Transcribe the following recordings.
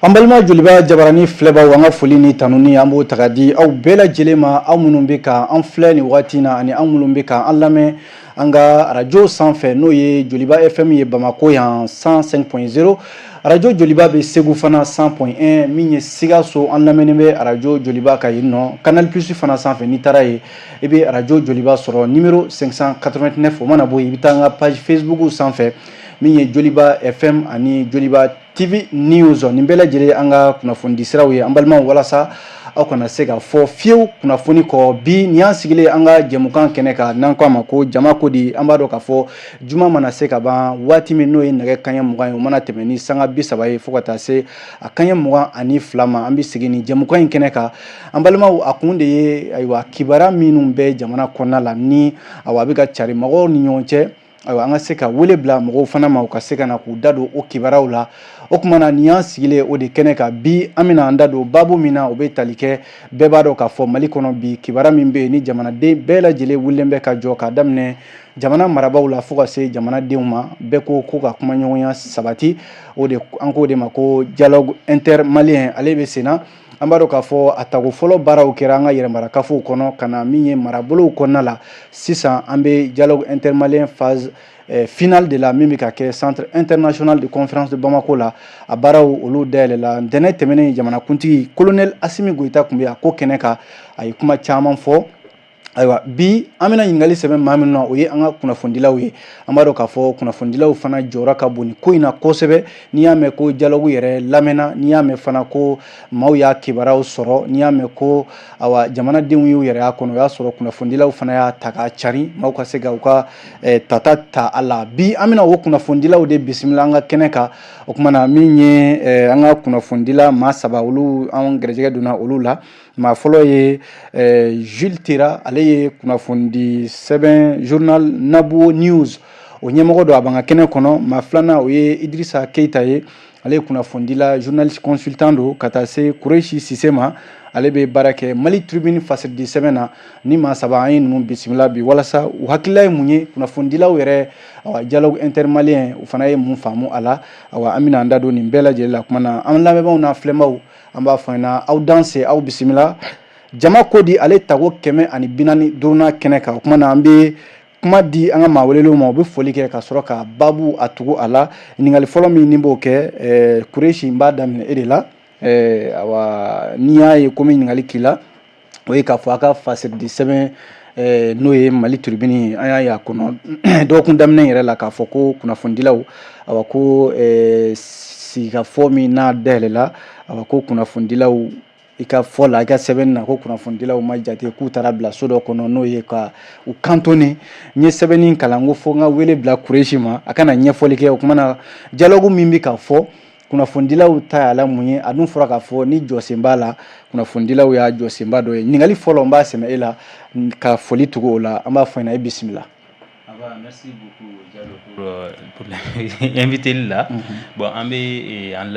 An balima joliba jabarani filɛbaw an ka foli ni tanuni an b'o ta ka di aw bɛɛ lajɛlen ma aw minnu bɛ ka an filɛ ni waati na ani an minnu bɛ ka an lamɛn an ka arajo sanfɛ n'o ye joliba FM ye Bamako yan 105.0 arajo joliba bɛ Segu fana 100.1 min ye Sikaso an lamɛnnen bɛ arajo joliba ka yen nɔ Canal Plus fana sanfɛ n'i taara yen i bɛ arajo joliba sɔrɔ numéro 589 o mana bɔ yen i bɛ taa an ka page Facebook sanfɛ min ye joliba FM ani joliba TV News nin bɛɛ lajɛlen an ka kunnafoni siraw ye an balimaw walasa aw kana se ka fɔ fiyewu kunnafoni kɔ bi nin y'an sigilen an ka jɛmukan kɛnɛ kan n'an k'a ma ko jama ko di an b'a dɔn k'a fɔ juma mana se ka ban waati min n'o ye nɛgɛ kanɲɛ 20 ye o mana tɛmɛ ni sanga 30 ye fo ka taa se a kanɲɛ 22 ma an bɛ segin ni jɛmukan in kɛnɛ kan an balimaw a kun de ye ayiwa kibaruya minnu bɛ jamana kɔnɔna la ni a bɛ ka cari mɔgɔw ni ɲɔgɔn cɛ ayiwa an ka se ka wele bila mɔgɔw fana ma u ka se ka na k'u da don o kibaruyaw la o kuma na nin y'an sigilen o de kɛnɛ kan bi an bɛna an da don baabu min na o bɛ tali kɛ bɛɛ b'a dɔn k'a fɔ Mali kɔnɔ bi kibaruya min bɛ yen ni jamanaden bɛɛ lajɛlen wulilen bɛ ka jɔ k'a daminɛ jamana marabaaw la fo ka se jamanadenw ma bɛɛ ko ka kuma ɲɔgɔnya sabati o de an k'o de ma ko dialogue intermalien ale bɛ sen na an b'a dɔn k'a fɔ a tago fɔlɔ baaraw kɛra an ka yɛrɛmarakafo kɔnɔ ka na min ye marabolow kɔnɔna la sisan an bɛ dialogue intermalien phase finale de la min bɛ ka kɛ centre international de conférence de Bamako la a baaraw olu dayɛlɛla ntɛnɛn tɛmɛnen jamanakuntigi colonel Asimi Goyita tun bɛ a ko kɛnɛ kan a ye kuma caman fɔ ayiwa bi an bɛna ɲininkali sɛbɛn maa min na o ye an ka kunnafonidilaw ye an b'a dɔn k'a fɔ kunnafonidilaw fana jɔyɔrɔ ka bon nin ko in na kosɛbɛ n'i y'a mɛn ko dialogue yɛrɛ lamɛnna n'i y'a mɛn fana ko maaw y'a kibaruyaw sɔrɔ n'i y'a mɛn ko awa jamanadenw y'u yɛrɛ y'a kɔnɔ o y'a sɔrɔ kunnafonidilaw fana y'a ta k'a cari maaw ka se ka u ka tata ta a la bi an bɛna o kunnafonidilaw de bisimila an ka kɛnɛ kan o kuma na min ye an ka kunnafonidila maa saba olu an gɛrɛjɛgɛ donna olu la maa fɔlɔ ye Jules Tera ale ye kunnafoni sɛbɛn journal Nabuo News o ɲɛmɔgɔ don a b'an ka kɛnɛ kɔnɔ maa filanan o ye Idrissa Keita ye ale ye kunnafonidila journaliste consultant don ka taa se Kureshi Sise ma ale bɛ baara kɛ Mali Tribune fasidi sɛbɛn na ni maa saba an ye ninnu bisimila bi walasa u hakilila ye mun ye kunnafonidilaw yɛrɛ dialogue intermalien u fana ye mun faamu a la an bɛna an da don nin bɛɛ lajɛlen la kuma na an lamɛnbaaw n'a filɛbaaw an b'a fɔ ɲɛna aw danse aw bisimila jama ko di ale tago 145 kɛnɛ kan o kuma na an bɛ kuma di an ka maa welelenw ma u bɛ foli kɛ ka sɔrɔ ka baabu a tugu a la ɲininkali fɔlɔ min ni b'o kɛ Kureshi n b'a daminɛ e de la n'i y'a ye ko n bɛ ɲininkali k'i la o ye k'a fɔ a ka fasɛrɛdi sɛbɛn n'o ye Mali Tribune an y'a ye a kɔnɔ dɔgɔkun daminɛ yɛrɛ la k'a fɔ ko kunnafonidilaw ko sigikafɔ min n'a dayɛlɛla ko kunnafonidilaw i ka fɔ la i ka sɛbɛnni na ko kunnafonidilaw ma jate k'u taara bila so dɔ kɔnɔ n'o ye ka u kantonné n ye sɛbɛnni kalan ko fo n ka wele bila Kureshi ma a kana ɲɛfɔli kɛ o kuma na dialogue min bɛ ka fɔ kunnafonidilaw ta y'a la mun ye a dun fɔra k'a fɔ ni jɔsen b'a la kunnafonidilaw y'a jɔsenba dɔ ye ɲininkali fɔlɔ n b'a sɛmɛ e la ka foli tugu o la an b'a fɔ ɲɛna e bisimila. Merci beaucoup Diallo pour l'invité là. Bon, an bɛ an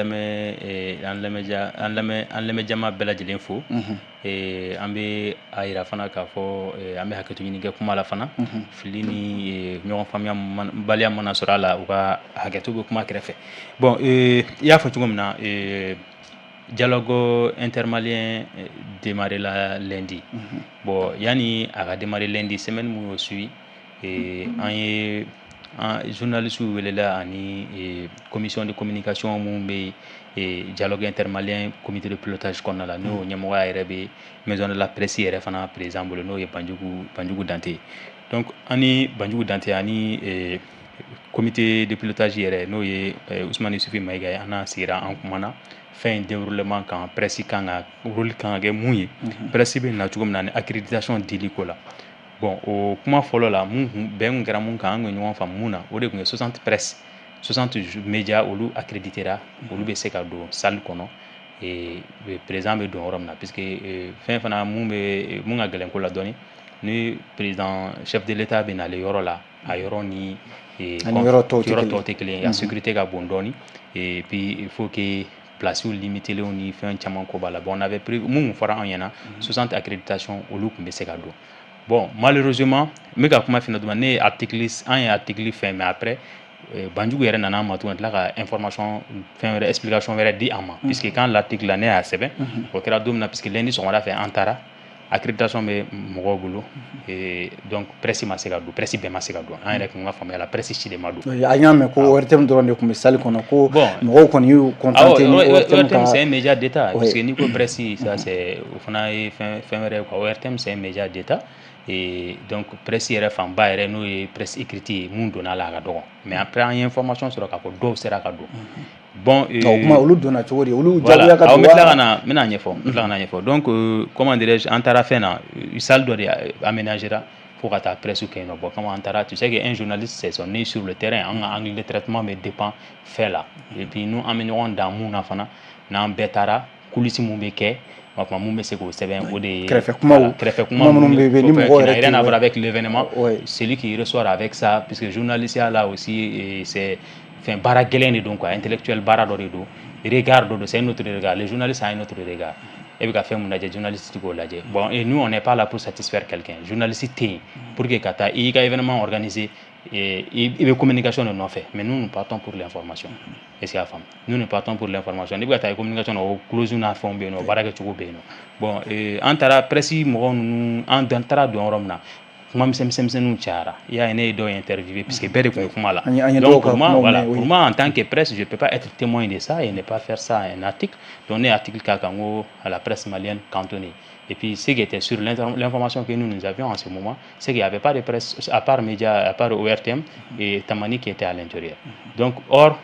lamɛn jama bɛɛ lajɛlen fo. An bɛ a yira fana k'a fɔ an bɛ hakɛto ɲini kɛ kuma la fana. Fili ni ɲɔgɔn faamuya baliya mana sɔrɔ a la u ka hakɛto bɛ kuma kɛrɛfɛ. Bon, i y'a fɔ cogo min na dialogue intermalien démarré la lundi. Bon, yani a ka démarrer lundi semaine mun y'o suit an ye journalistes welela ani commission de communication mun bɛ dialogue intermalien comité de pilotage kɔnɔna la n'o ɲɛmɔgɔya yɛrɛ bɛ maison de la presse yɛrɛ fana président bolo n'o ye Banjugu Dante. Donc ani Banjugu Dante ani comité de pilotage yɛrɛ n'o ye Ousmane Yusufu Mayiga ye an n'a sigira an kumana fɛn déroulement kan presse kan ka rôle kan ka kɛ mun ye presse bɛ na cogo min na ni accréditation dili ko la. Bon, o kuma fɔlɔ la bɛn kɛra mun kan an ka ɲɔgɔn faamu mun na o de tun ye 60 presse 60 médias olu accréditera olu bɛ se ka don salle kɔnɔ président bɛ don yɔrɔ min na puisque fɛn fana mun ka gɛlɛn ko la dɔɔni ni président chef de l'état bɛ nale yɔrɔ la a yɔrɔ ni yɔrɔ tɔw tɛ kelen ye a sécurité ka bon dɔɔni et puis il faut que place limité ni fɛn caman ko b'a la bon on avait prévu mun fɔra an ɲɛna 60 accréditation olu tun bɛ se ka don. Bon, malheureusement, je vais vous dire que article fɛn mais après Banjugu yɛrɛ nana ma tuguni tila ka information fɛn wɛrɛ explication wɛrɛ di an ma puisque quand l'article la ne y'a sɛbɛn o kɛra don min na puisque lundi sɔgɔmada fɛ an taara accréditation bɛ mɔgɔw bolo donc presse ma se ka don presse bɛɛ ma se ka don an yɛrɛ kun ka faamuya la presse si de ma don an y'a mɛn ko ORTM dɔrɔn de tun bɛ salle kɔnɔ ko mɔgɔw kɔni y'u contenté ni ORTM ka c'est un média d'état parce que ni ko presse ça c'est o fana ye fɛn wɛrɛ quoi ORTM c'est un média d'état et donc presse yɛrɛ fanba yɛrɛ n'o ye presse écrite ye mun donna la a ka dɔgɔ mais après an ye information sɔrɔ k'a fɔ dɔw sera ka don bon kuma olu donna cogo di olu jagoya ka don wa n bɛna ɲɛfɔ donc comment dirais-je an taara fɛn na salle dɔ de aménagera fo ka taa presse kɛ yen nɔ bon comment an taara tu sais que un journaliste c'est son nez sur le terrain an ka angle de traitement bɛ dépend fɛn la et puis nous an bɛ ɲɔgɔn dan mun na fana n'an bɛɛ taara coulisse mun bɛ kɛ o tuma mun bɛ se k'o sɛbɛn o de ye kɛrɛfɛ kuma minnu bɛ ni mɔgɔw yɛrɛ rien à voir avec l'événement celui qui ressort avec ça puisque journaliste là aussi c'est enfin baara gɛlɛn de don quoi intellectuel baara dɔ de don regard dɔ don c'est un autre regard les journalistes ont un autre regard e bɛ ka fɛn mun lajɛ journaliste k'o lajɛ bon et nous on n'est pas là pour satisfaire quelqu'un journaliste tɛ yen pour que ka taa i y'i ka événement organisé i bɛ communication de nɔfɛ mais nous nous partons pour l'information est-ce que y'a faamu nous nous partons pour l'information n'i bɛ ka taa communication na o clause n'a fɛnw bɛ yen nɔ baara kɛcogo bɛ yen nɔ bon an taara presse mɔgɔw ninnu an taara don yɔrɔ min na kuma misɛnninw cayara i y'a ye ne ye dɔw interviewé puisque bɛɛ de tun bɛ kuma la donc pour moi en tant que presse je peux pas être témoin de ça et ne pas faire ça un article donc ne ye article k'a kan ko à la presse malienne cantonnée et puis ce qui était sur l'information que nous avions en ce moment c'est qu'il n'y avait pas de presse à part média à part ORTM et Tamani qui était à l'intérieur donc or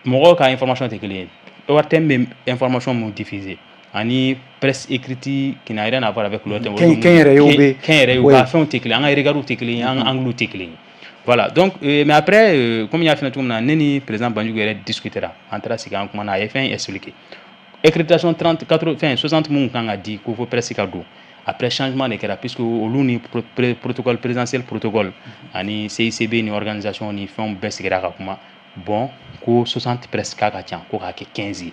mɔgɔw ka information tɛ kelen ye ORTM bɛ information mun diffuser ani presse écrite qui n'a rien à voir avec l'autre kɛn yɛrɛ y'o ka fɛnw tɛ kelen an ka regards tɛ kelen an ka angles tɛ kelen voilà donc mais après comme n y'a f'i ɲɛna cogo min na ne ni président Banjugu yɛrɛ discutera an taara sigi an kumana a ye fɛn expliquer accréditation 30 80 fɛn 60 mun kan ka di ko fo presse ka don après changement de kɛra puisque olu ni protocole présidentiel protocole ani CICB ni organisation ni fɛnw bɛɛ sigira ka kuma bon ko 60 presse k'a ka ca ko k'a kɛ 15 ye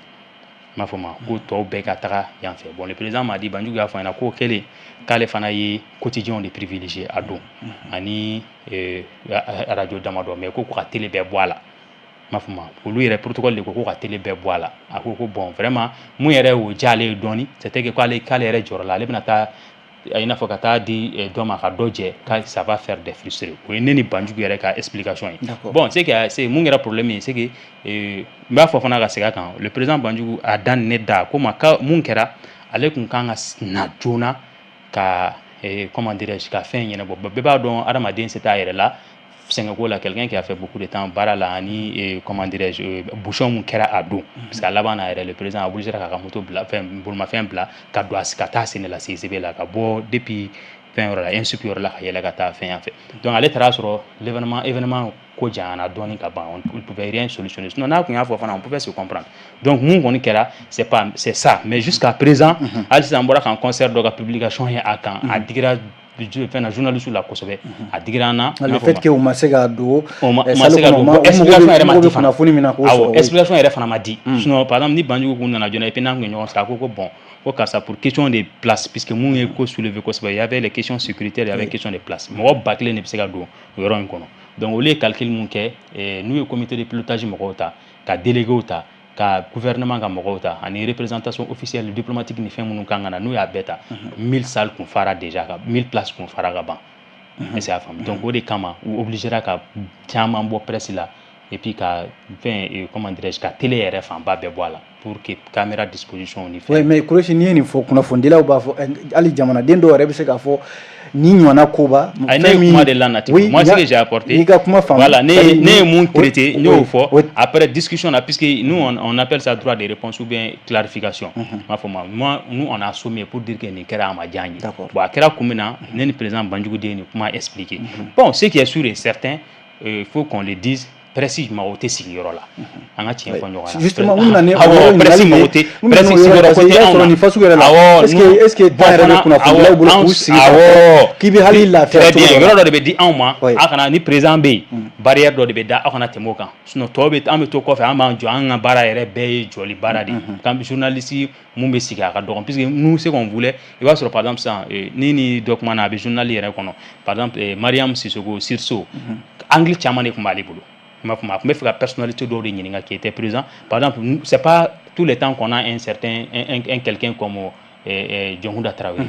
m'a fɔ ma ko tɔw bɛɛ ka taga yan fɛ bon le président m'a dit Banjugu y'a fɔ ɲɛna ko kɛlen k'ale fana ye quotidien de privilégié a don ani radio damadɔ mais ko ka télé bɛɛ bɔ a la m'a fɔ ma olu yɛrɛ protocole de ko ka télé bɛɛ bɔ a la a ko bon vraiment mun yɛrɛ y'o diya ale ye dɔɔni c'était que k'ale yɛrɛ jɔrɔ la ale bɛna taa i n'a fɔ ka taa di dɔ ma ka dɔ jɛ ka ça va faire des frustrés o ye ne ni Banjugu yɛrɛ ka explication ye bon c'est mun kɛra problème ye c'est que n b'a fɔ fana ka segin a kan le président Banjugu a dan ne da ko ma ka mun kɛra ale kun kan ka na joona ka comment dirais-je ka fɛn ɲɛnabɔ bɛɛ b'a dɔn adamaden se t'a yɛrɛ la sɛngɛko la quelqu'un qui a fait beaucoup de temps baara la ani comment dirais-je bouchon mun kɛra a don parce que a laban na yɛrɛ le président a obligé k'a ka moto bila fɛn bolimafɛn bila ka don ka taa sɛnɛ la CICB la ka bɔ depuis fɛn yɔrɔ la INSUP yɔrɔ la ka yɛlɛ ka taa fɛn yan fɛ donc ale taara sɔrɔ l'événement ko janyana dɔɔni ka ban on pouvait rien solutionner sinon n'a kun y'a fɔ fana on pouvait se comprendre donc mun kɔni kɛra c'est ça mais jusqu'à présent hali sisan an bɔra k'an concert dɔ ka publication ye a kan a digira fɛn na journaliste la kosɛbɛ a digira an na le fait que u ma se ka don explication yɛrɛ ma di fana awɔ explication yɛrɛ fana ma di sinon par exemple ni Banjugu kun nana joona et puis n'an kun ye ɲɔgɔn sɔrɔ a ko bon ko karisa pour question de place puisque mun ye ko soulever kosɛbɛ il y avait les questions sécuritaires il y avait question de place mɔgɔ ba kelen de bɛ se ka don o yɔrɔ in kɔnɔ donc olu ye calcul mun kɛ n'u ye comité de pilotage mɔgɔw ta ka délégués ta ka gouvernement ka mɔgɔw ta ani représentation officielle diplomatique ni fɛn minnu kan ka na n'u y'a bɛɛ ta 1000 salles kun fara déjà 1000 places kun fara ka ban est-ce que y'a faamu donc o de kama u obligera ka caman bɔ presse la et puis ka fɛn comment dirais-je ka télé yɛrɛ fanba bɛɛ bɔ a la pour que caméra disposition ni fɛn. oui mais Kourochi n'i ye nin fɔ kunnafonidilaw b'a fɔ hali jamanaden dɔw yɛrɛ bɛ se k'a fɔ ni ɲɔgɔnna koba. ne ye kuma de lanati moi ce que j'ai apporté n'i ka kuma faamu voilà ne ye mun traité n y'o fɔ après discussion là puisque nous on appelle ça droit de réponse ou bien clarification m'a fɔ ma moi nous on a sommé pour dire que nin kɛra a ma diya n ye bon a kɛra kun min na ne ni président Banjugu de ye nin kuma expliqué bon ce qui est sûr et certain il faut qu'on le dise presse mago tɛ sigiyɔrɔ la an ka tiɲɛ fɔ ɲɔgɔn na justement mun nana awɔ presse mago tɛ presse sigiyɔrɔ ko tɛ anw na ni faso yɛrɛ la est-ce que temps yɛrɛ bɛ kunnafonidilaw bolo k'u sigi awɔ k'i bɛ hali lafiya très bien yɔrɔ dɔ de bɛ di anw ma a kana ni président bɛ yen barrière dɔ de bɛ da aw kana tɛmɛ o kan sinon tɔw bɛ an bɛ to kɔfɛ an b'an jɔ an ka baara yɛrɛ bɛɛ ye jɔli baara de kan journaliste mun bɛ sigi a ka dɔgɔn puisque nous ce qu'on voulait i b'a sɔrɔ par exemple sisan ni dɔ kumana a bɛ journal yɛrɛ kɔnɔ par exemple Mariam Sissoko Sirso anglais caman de tun b'ale bolo i m'a faamu a tun bɛ fɛ ka personnalité dɔw de ɲininka qui était présent par exemple c'est pas tous les temps qu'on a un certain un quelqu'un comme Diongounda Traoré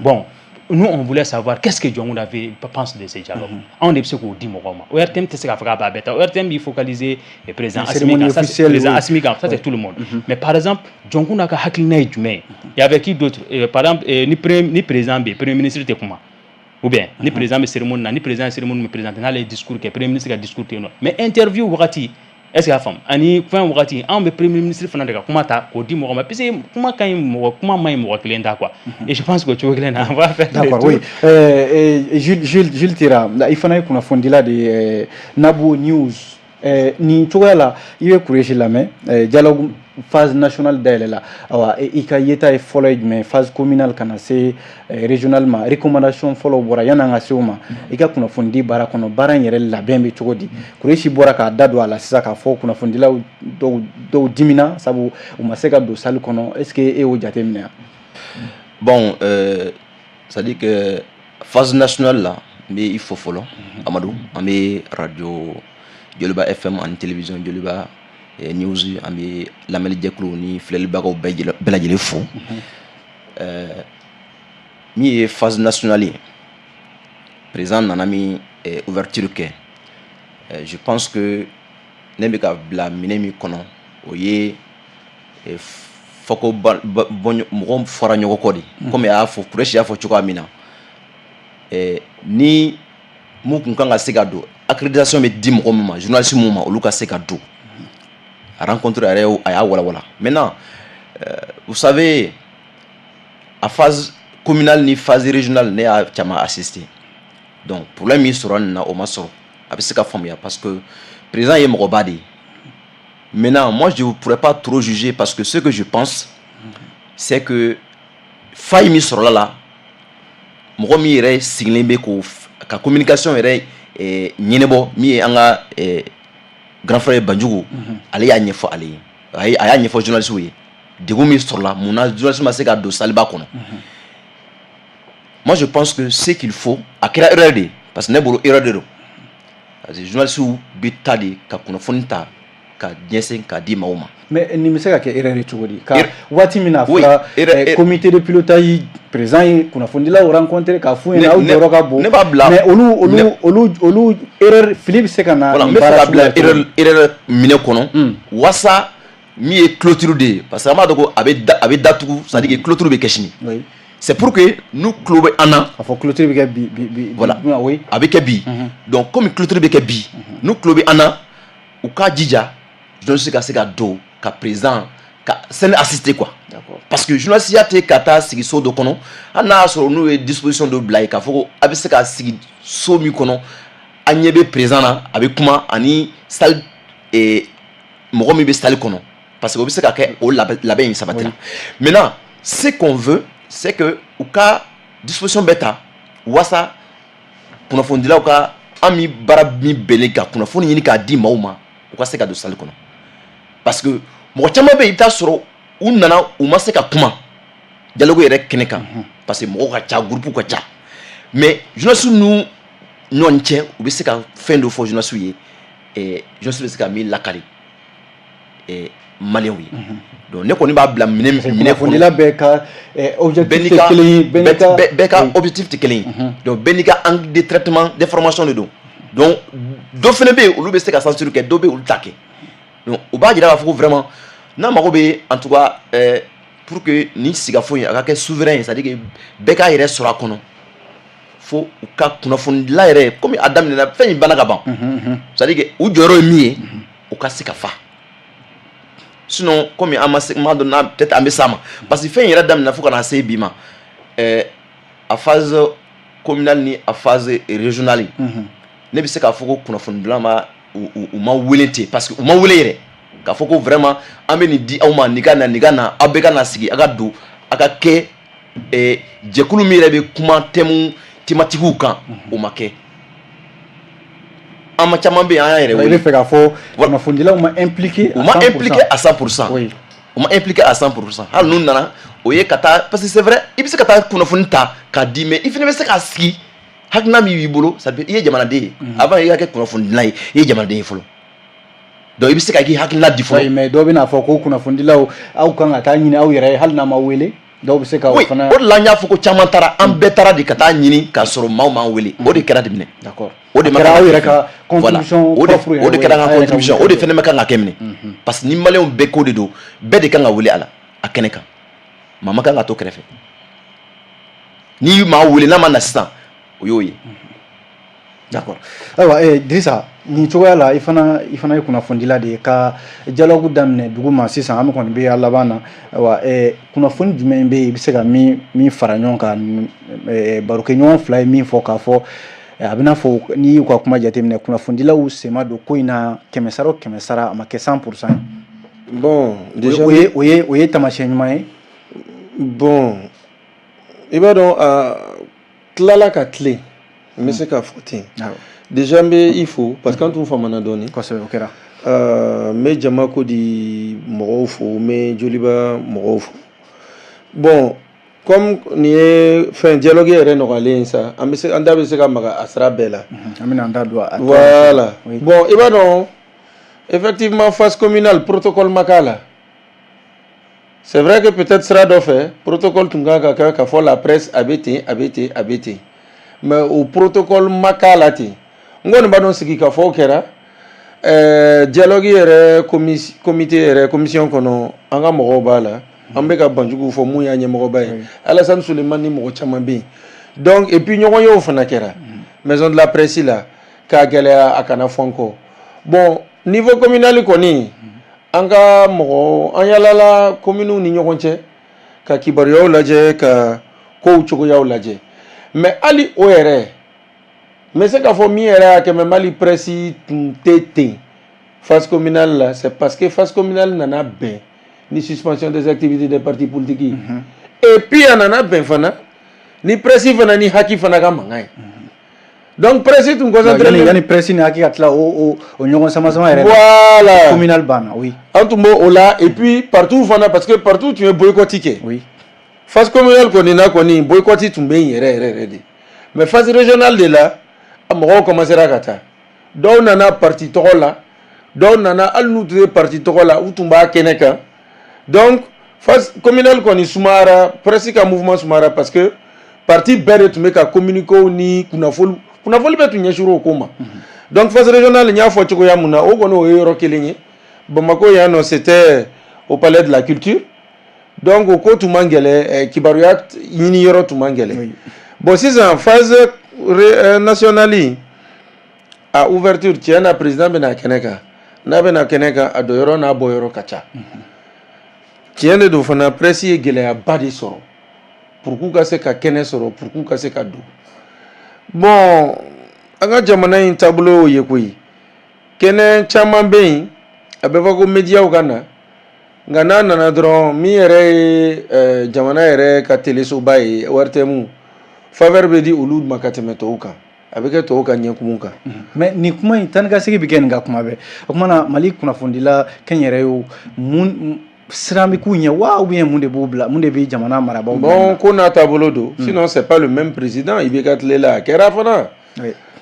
bon nous on voulait savoir qu'est-ce que Diongounda pense de ces dialogues on ne bɛ se k'o di mɔgɔw ma ORTM tɛ se k'a fɔ k'a b'a bɛɛ ta ORTM b'i focaliser président Assimi kan ça c'est tout le monde mais par exemple Diongounda ka hakilina ye jumɛn ye il y avait qui d'autre par exemple ni président bɛ premier ministre tɛ kuma ou bien ni président bɛ cérémonie na ni président ye cérémonie min présenté n'ale ye discours kɛ premier ministre ka discours tɛ yen nɔ mais interview wagati est-ce que y'a faamu ani fɛn wagati anw bɛ premier ministre fana de ka kuma ta k'o di mɔgɔ ma parce que kuma ka ɲi mɔgɔ kuma man ɲi mɔgɔ kelen ta quoi et je pense que o cogo kelen na on va faire d'accord oui Jules Tera i fana ye kunnafonidila de ye Nabo News nin cogoya la i bɛ Kureshi lamɛn dialogue phase nationale dayɛlɛ la awa i ka yeta ye fɔlɔ ye jumɛn phase communale kana se régional ma recommandation fɔlɔ bɔra yan'an ka se o ma i ka kunnafonidi baara kɔnɔ baara in yɛrɛ labɛn bɛ cogo di Kureshi bɔra k'a da don a la sisan k'a fɔ kunnafonidilaw dɔw dimina sabu u ma se ka don salle kɔnɔ est-ce que e y'o jateminɛ wa bon c'est-à-dire que phase nationale la n bɛ i fɔ fɔlɔ Amadou an bɛ radio Joliba FM ani télévision Joliba news an bɛ lamɛnlijɛkulu ni filɛlibagaw bɛɛ lajɛlen fo min ye phase nationale ye président nana min ouverture kɛ je pense que ne bɛ ka bila minɛ min kɔnɔ o ye fɔ ko mɔgɔw fara ɲɔgɔn kɔ de comme a y'a fɔ Kureshi y'a fɔ cogoya min na ni mun kun kan ka se ka don accréditation bɛ di mɔgɔ min ma journaliste mun ma olu ka se ka don a rencontre yɛrɛ a y'a walawala maintenant vous savez a phase communale ni phase régionale ne y'a caman assister donc problème min sɔrɔ nin na o ma sɔrɔ a bɛ se ka faamuya parce que président ye mɔgɔba de ye maintenant moi je ne pourrais pas trop juger parce que ce que je pense c'est que faille min sɔrɔla la mɔgɔ min yɛrɛ sigilen bɛ k'o ka communication yɛrɛ ɲɛnabɔ min ye an ka grand frère Banjugu ale y'a ɲɛfɔ ale ye a y'a ɲɛfɔ journaliste ye degun min sɔrɔla mun na journaliste ma se ka don saliba kɔnɔ moi je pense que ce qu'il faut a kɛra erreur de parce que ne bolo erreur de don parce que journaliste bɛ taa de ka kunnafoni ta ka ɲɛsin k'a di maaw ma mais nin bɛ se ka kɛ erreur ye cogo di ka waati min na fɔra comité de pilotage président ye kunnafonidilaw rencontré k'a f'u ɲɛna aw jɔyɔrɔ ka bon mais olu erreur fili bɛ se ka na n bɛ fɛ ka bila erreur minɛ kɔnɔ wasa min ye clôture de ye parce que an b'a dɔn ko a bɛ datugu c'est à dire que clôture bɛ kɛ sini c'est pour que nous tulo bɛ an na a fɔ clôture bɛ kɛ bi voilà a bɛ kɛ bi donc comme clôture bɛ kɛ bi nous tulo bɛ an na u k'a jija journaliste ka se ka don ka président ka scène assister quoi parce que journaliste ya tɛ ka taa sigi so dɔ kɔnɔ hali n'a y'a sɔrɔ n'u ye disposition dɔ bila ye k'a fɔ ko a bɛ se ka sigi so min kɔnɔ a ɲɛ bɛ président na a bɛ kuma ani salle mɔgɔ min bɛ salle kɔnɔ parce que o bɛ se ka kɛ o labɛn in sabatira maintenant ce qu'on veut c'est que u ka disposition bɛ ta wasa kunnafonidilaw ka an mi baara min bɛnnen ka kunnafoni ɲini k'a di maaw ma u ka se ka don salle kɔnɔ parce que mɔgɔ caman bɛ yen i bɛ taa sɔrɔ u nana u ma se ka kuma dialogue yɛrɛ kɛnɛ kan parce que mɔgɔw ka ca groupe ka ca mais journaliste nu ɲɔgɔn cɛ u bɛ se ka fɛn dɔ fɔ journaliste ye journaliste bɛ se ka min lakari maliyɛnw ye donc ne kɔni b'a bila minɛ kɔnɔ bɛɛ ka objectif tɛ kelen ye bɛɛ ka objectif tɛ kelen ye donc bɛɛ n'i ka angle de traitement d'information de don donc dɔ fana bɛ yen olu bɛ se ka censure kɛ dɔ bɛ yen olu t'a kɛ donc u b'a jira k'a fɔ ko vraiment n'a mago bɛ en tout cas pour que ni sigafo in a ka kɛ souverain ye c'est à dire que bɛɛ k'a yɛrɛ sɔrɔ a kɔnɔ fo u ka kunnafonidila yɛrɛ komi a daminɛna fɛn in banna ka ban c'est à dire que u jɔyɔrɔ ye min ye u ka se ka fa sinon komi an ma dɔn peut-être an bɛ s'a ma parce que fɛn in yɛrɛ daminɛna fo ka na se bi ma a phase communale ni a phase régionale ne bɛ se k'a fɔ ko kunnafonidila ma u ma wele ten parce que u ma wele yɛrɛ k'a fɔ ko vraiment an bɛ nin di aw ma nin ka na aw bɛɛ ka na sigi a ka don a ka kɛ jɛkulu min yɛrɛ bɛ kuma thème thématique kan o ma kɛ an ma caman bɛ yen an y'a yɛrɛ wele. i bɛ fɛ k'a fɔ kunnafonidilaw ma impliqué à 100%. Oui. U ma impliqué à 100%. hali n'u nana o ye ka taa parce que c'est vrai i bɛ se ka taa kunnafoni ta k'a di mais i fana bɛ se k'a sigi hakna mi bolo ça peut y jamana de avant il y a quelque kunafundi lai y jamana de folo donc il se ka ki hakna di folo mais do bina fo ko kunafundi law aw kan ata nyini aw yere hal na ma wele do se ka fana o la nya fo ko chamantara am betara de kata nyini ka soro ma wele o de kera de mine d'accord o de makara aw yere ka contribution propre o de kera ka contribution o de fene maka nga kemne parce que ni malé on be ko de do be de kan nga wele ala akeneka mama kan nga to krefe ni ma wele na man assistant oyoye d'accord awa Drissa ni cogoya la ifana ye kunnafoni la de ka dialogue daminɛ dugu ma sisan an kɔni bɛ laban na wa kunnafoni jumɛn bɛ i bɛ se ka min fara ɲɔgɔn kan barokɛ ɲɔgɔn fila ye min fɔ k'a fɔ a bɛ n'a fɔ n'i y'u ka kuma jateminɛ kunnafonidilaw sema don ko in na 100 o 100 a ma kɛ 100%. Bon déjà o ye taamasiyɛn ɲuman ye. Bon i b'a dɔn a tilala ka tilen n bɛ se k'a fɔ ten. Déjà n bɛ i fo parce que an tun famana dɔɔni. Kosɛbɛ o kɛra. N bɛ jama ko di mɔgɔw fo n bɛ joliba mɔgɔw fo. Bon comme nin ye fɛn dialogue yɛrɛ nɔgɔyalen sa an da bɛ se ka maga a sira bɛɛ la. An bɛna an da don a. Voilà. Bon i b'a dɔn effectivement phase communale protocole ma k'a la. C'est vrai que peut-être sera dɔ fɛ protocole tun kan ka kɛ ka fɔ la presse a bɛ ten. Mais au protocole ma k'a la ten. N kɔni b'a dɔn sigi ka fɔ kɛra dialogue yɛrɛ comité yɛrɛ commission kɔnɔ an ka mɔgɔw b'a la an bɛ ka banjugu fɔ mun y'a ɲɛmɔgɔba ye Alassane Sulemani ni mɔgɔ caman bɛ yen donc et puis ɲɔgɔn yew fana kɛra maison de la presse la k'a gɛlɛya a kana fɔ n kɔ bon niveau communal kɔni an ka mɔgɔ an yalala communes ni ɲɔgɔn cɛ ka kibaruyaw lajɛ ka kow cogoyaw lajɛ mais hali o yɛrɛ mais c'est k'a fɔ min yɛrɛ y'a kɛ Mali presse tun tɛ ten phase communale la c'est parce que phase communale nana bɛn ni suspension des activités des partis politiques et puis a nana bɛn fana ni presse fana ni haki fana ka mankan ye donc presse tun concentré yani presse ni haki ka tila o ɲɔgɔn sama yɛrɛ voilà communal banna oui an tun b'o la et puis partout fana parce que partout tun ye boycott kɛ oui phase communale kɔni na kɔni boycott tun bɛ yen yɛrɛ de mais phase régionale de la mɔgɔw commencera ka taa dɔw nana parti tɔgɔ la dɔw nana hali n'u tun ye parti tɔgɔ la u tun b'a kɛnɛ kan donc phase communale kɔni sumayara presse ka mouvement sumayara parce que parti bɛɛ de tun bɛ ka communiquer ni kunnafoni bɛɛ tun ɲɛsinra o ko ma donc phase régionale n y'a fɔ cogoya mun na o kɔni o ye yɔrɔ kelen ye Bamako yan nɔ c'était au palais de la culture donc o ko tun man gɛlɛ kibaruya ɲini yɔrɔ tun man gɛlɛ bon sisan phase nationale a ouverture tiɲɛ na président bɛna kɛnɛ kan n'a bɛna kɛnɛ kan a don yɔrɔ n'a bɔ yɔrɔ ka ca tiɲɛ de don fana presse ye gɛlɛyaba de sɔrɔ pour k'u ka se ka kɛnɛ sɔrɔ pour k'u ka se ka don bon an ka jamana in taabolo y'o ye koyi kɛnɛ caman bɛ yen a bɛ fɔ ko médiaw ka na nka n'a nana dɔrɔn min yɛrɛ ye jamana yɛrɛ ka télésoba ye ORTM faveur bɛ di olu ma ka tɛmɛ tɔw kan a bɛ kɛ tɔw ka ɲɛkumun kan mais ni kuma in tan ni ka segin bɛ kɛ nin ka kuma bɛɛ o kuma na Mali kunnafonidila kɛnyɛrɛ ye mun siran bɛ k'u ɲɛ wa ou bien mun de b'u bila mun de bɛ jamana marabaaw bon ko n'a taabolo don sinon c'est pas le même président i bɛ ka tile la a kɛra fana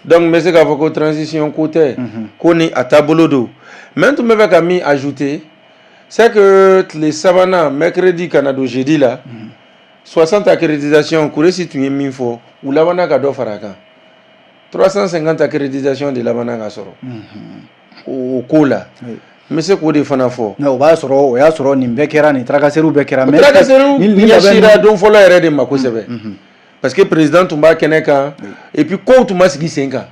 donc n bɛ se k'a fɔ ko transition ko tɛ ko ni a taabolo don mais n tun bɛ fɛ ka min ajouter c'est que tile sabanan mercredi ka na don jeudi la 60 accréditation Kuresi tun ye min fɔ u labanna ka dɔ fara a kan 350 accréditation de labanna ka sɔrɔ o ko la n bɛ se k'o de fana fɔ o y'a sɔrɔ nin bɛɛ kɛra nin tracasseries bɛɛ kɛra mais tracasseries ɲɛsira don fɔlɔ yɛrɛ de ma kosɛbɛ parce que président tun b'a kɛnɛ kan et puis kow tun ma sigi sen kan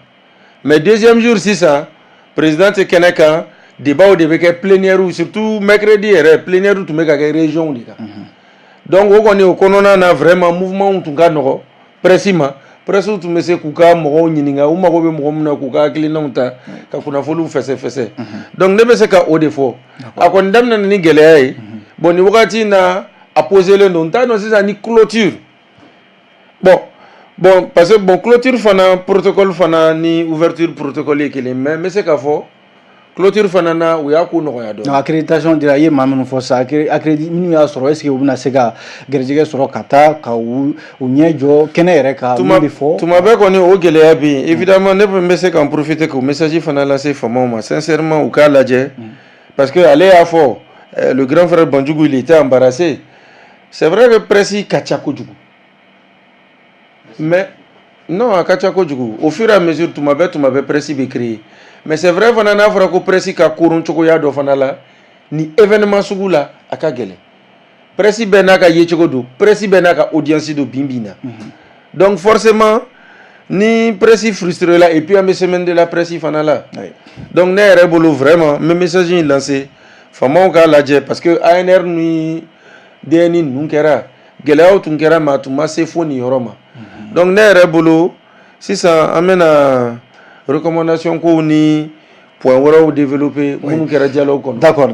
mais deuxième jour sisan président tɛ kɛnɛ kan débat de bɛ kɛ plénière surtout mercredi yɛrɛ plénière tun bɛ ka kɛ région de kan donc o kɔni o kɔnɔna na vraiment mouvement tun ka nɔgɔ presse ma presse tun bɛ se k'u ka mɔgɔw ɲininka u mago bɛ mɔgɔ min na k'u ka hakilinaw ta ka kunnafoniw fɛsɛfɛsɛ donc ne bɛ se ka o de fɔ a kɔni daminɛna ni gɛlɛya ye bon ni wagati in na a poselen don n t'a dɔn sisan ni clôture bon parce que bon clôture fana protocole fana ni ouverture protocole ye kelen mais n bɛ se k'a fɔ clôture fanana u y'a ko nɔgɔya dɔn accréditation dira ye maa minnu fɔ sa accrédit minnu y'a sɔrɔ est ce que u bɛna se ka garijɛgɛ sɔrɔ ka taa ka u ɲɛ jɔ kɛnɛ yɛrɛ ka min bɛ fɔ tuma bɛɛ kɔni o gɛlɛya bɛ yen évidemment ne bɛ se k'en profiter k'o message fana lase faamaw ma sincèrement u k'a lajɛ parce que ale y'a fɔ le grand frère Banjugu il était embarrassé c'est vrai que presse ka ca kojugu mais non a ka ca kojugu au fur et à mesure tuma bɛɛ presse bɛ créer mais c'est vrai fana n'a fɔra ko presse ka koron cogoya dɔ fana la ni événement sugu la a ka gɛlɛn presse bɛɛ n'a ka yecogo don presse bɛɛ n'a ka audience don bin na donc forcément ni presse frustré la et puis an bɛ semaine de la presse fana la donc ne yɛrɛ bolo vraiment n bɛ message in lancer faamaw k'a lajɛ parce que ANR ni DNI ninnu kɛra gɛlɛyaw tun kɛra mais a tun ma se fo nin yɔrɔ ma donc ne yɛrɛ bolo sisan an bɛna recommandation ko ni point wɛrɛw développer minnu kɛra dialogue kɔnɔ d'accord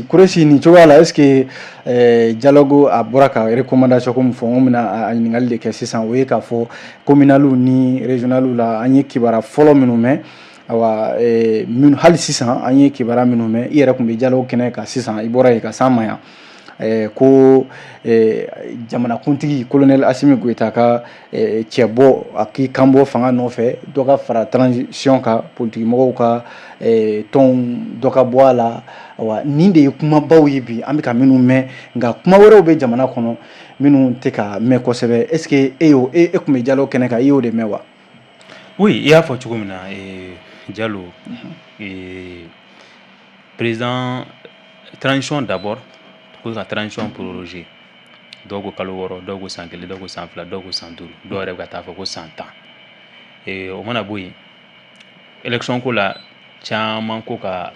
Kureshi ni cogoya la est ce que dialogue a bɔra ka recommandation ko min fɔ n bɛna a ɲininkali de kɛ sisan o ye k'a fɔ communaliw ni régionaliw la an ye kibaruya fɔlɔ minnu mɛn awa minnu hali sisan an ye kibaruya minnu mɛn i yɛrɛ tun bɛ dialogue kɛnɛ kan sisan i bɔra yen ka s'an ma yan ko jamanakuntigi colonel Assimi Goïta ka cɛ bɔ a k'i kanbɔ fanga nɔfɛ dɔ ka fara transition kan politique mɔgɔw ka tɔn dɔ ka bɔ a la awa nin de ye kumabaw ye bi an bɛ ka minnu mɛn nka kuma wɛrɛw bɛ jamana kɔnɔ minnu tɛ ka mɛn kosɛbɛ est ce que e tun bɛ dialogue kɛnɛ kan i y'o de mɛn wa oui i y'a fɔ cogo min na Diallo président transition d'abord ko ka transition proroger dɔw ko kalo 6 dɔw ko san 1 dɔw ko san 2 dɔw ko san 5 dɔw yɛrɛ ka taa fɔ ko san 10 o mana bɔ yen élection ko la caman ko ka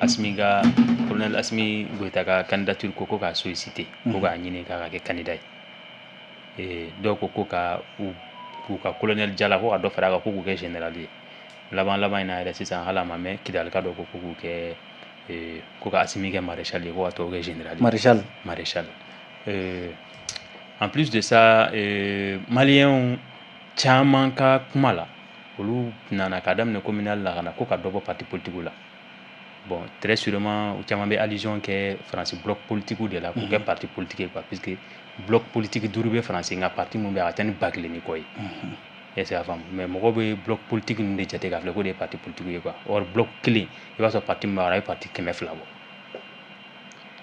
colonel Assimi Goïta ka candidature ko ka solliciter ko ka ɲini k'a ka kɛ candidat ye dɔw ko ka u ka colonel Jala ko ka dɔ fara a kan ko k'u kɛ général ye laban in na yɛrɛ sisan hali a ma mɛn Kidali ka dɔ ko k'u kɛ ko ka Assimi kɛ maréchal ye ko ka tɔw kɛ général maréchal en plus de ça maliyɛnw caman ka kuma la olu nana ka daminɛ communal la ka na ko ka dɔ bɔ parti politique la bon très sûrement u caman bɛ allusion kɛ France bloc politique de la k'u kɛ parti politique quoi puisque bloc politique 5 bɛ France nka parti mun bɛ a ka ca ni 1000 ni kɔ ye est-ce que a faamu mais mɔgɔw bɛ bloc politique ninnu de jate k'a filɛ ko de ye parti politique ye quoi or bloc kelen i b'a sɔrɔ parti min b'a la a ye parti 200 bɔ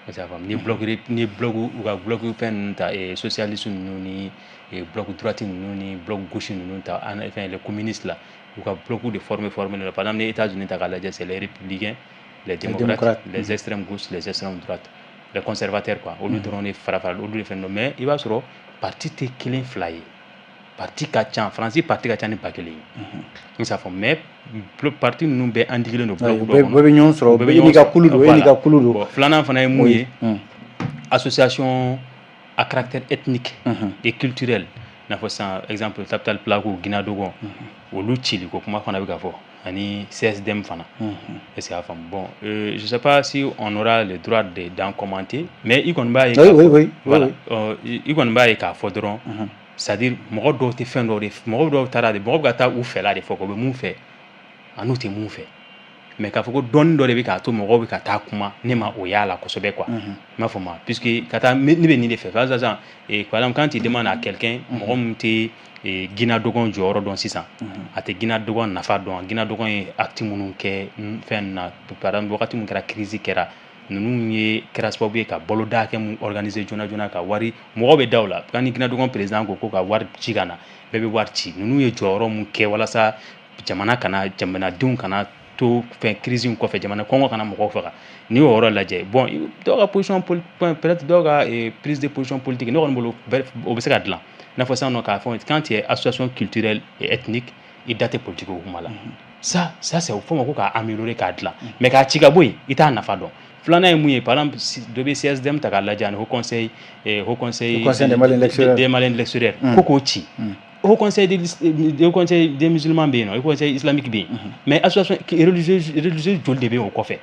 est-ce que a faamu ni bloc u ka bloc fɛn ninnu ta socialiste ninnu ni bloc droite ninnu ni bloc gauche ninnu ta les communistes là u ka bloc de former par exemple ni États-Unis ta k'a lajɛ c'est les républicains les démocrates les extrêmes gauche les extrêmes droite les conservateurs quoi olu dɔrɔn de fara olu de fɛn dɔ mais i b'a sɔrɔ parti tɛ kelen fila ye parti ka ca France parti ka ca ni 1000 ye n s'a fɔ mais parti ninnu bɛɛ andigilen don bloc dɔ kɔnɔ bɛɛ bɛ ɲɔgɔn sɔrɔ i ni ka kulu don filanan fana ye mun ye association à caractère ethnique et culturel n'a fɔ sisan exemple Capital Plateau Guinea Dogon olu cili ko kuma fana bɛ ka fɔ ani CSDM fana est-ce que a faamu bon je sais pas si on aura le droit d'en commenter mais i kɔni b'a ye voilà i kɔni b'a ye k'a fɔ dɔrɔn c'est-à-dire mɔgɔ dɔw tɛ fɛn dɔw de mɔgɔ dɔw taara de mɔgɔ bɛ ka taa u fɛla de fɔ ko bɛ mun fɛ an'u tɛ mun fɛ mais k'a fɔ ko dɔɔni dɔ de bɛ k'a to mɔgɔw bɛ ka taa kuma ne ma o y'a la kosɛbɛ quoi i m'a fɔ ma puisque ka taa ne bɛ nin de fɛ par exemple par exemple quand tu demandes à quelqu'un mɔgɔ mun tɛ Guinea Dogon jɔyɔrɔ dɔn sisan a tɛ Guinea Dogon nafa dɔn Guinea Dogon ye acte minnu kɛ fɛn na par exemple wagati min kɛra crise kɛra ninnu ye kɛra sababu ye ka baloda hakɛ mun organiser joona ka wari mɔgɔw bɛ da o la quand ni Guinea Dogon président ko ka wari ci ka na bɛɛ bɛ wari ci ninnu ye jɔyɔrɔ mun kɛ walasa jamanadenw kana to fɛn crise in kɔfɛ jamana kɔngɔ kana mɔgɔw faga n'i y'o yɔrɔ lajɛ bon dɔw ka position peut-être dɔw ka prise de position politique ne kɔni bolo o bɛ se ka dilan i n'a fɔ sisan nɔ k'a fɔ quand tu es association culturelle et ethnique i da tɛ politique o kuma la ça c'est o fɔ ma ko k'a améliorer k'a dilan mais k'a ci ka bɔ yen i t'a nafa dɔn filanan ye mun ye par exemple dɔ bɛ CSDM ta k'a lajɛ ani haut conseil des Maliens de l'extérieur ko k'o ci Haut conseil des musulmans bɛ yen nɔ, haut conseil islamique bɛ yen, mais association religieuse joli de bɛ yen o kɔfɛ,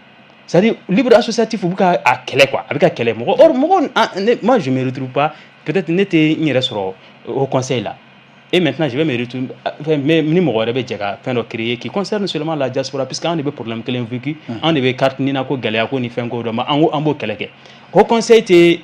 c'est-à-dire libre associatif u bɛ ka a kɛlɛ quoi, a bɛ ka kɛlɛ mɔgɔ, or mɔgɔ moi je me retrouve pas, peut-être ne tɛ n yɛrɛ sɔrɔ haut conseil la, Et maintenant, je vais me retourner. Mais ni mɔgɔ wɛrɛ bɛ jɛ ka fɛn dɔ créer qui concerne seulement la diaspora puisqu'an de bɛ problème kelen vécu an de bɛ carte ɲina ko gɛlɛya ko ni fɛn ko dɔ ma an b'o kɛlɛ kɛ. O conseil tɛ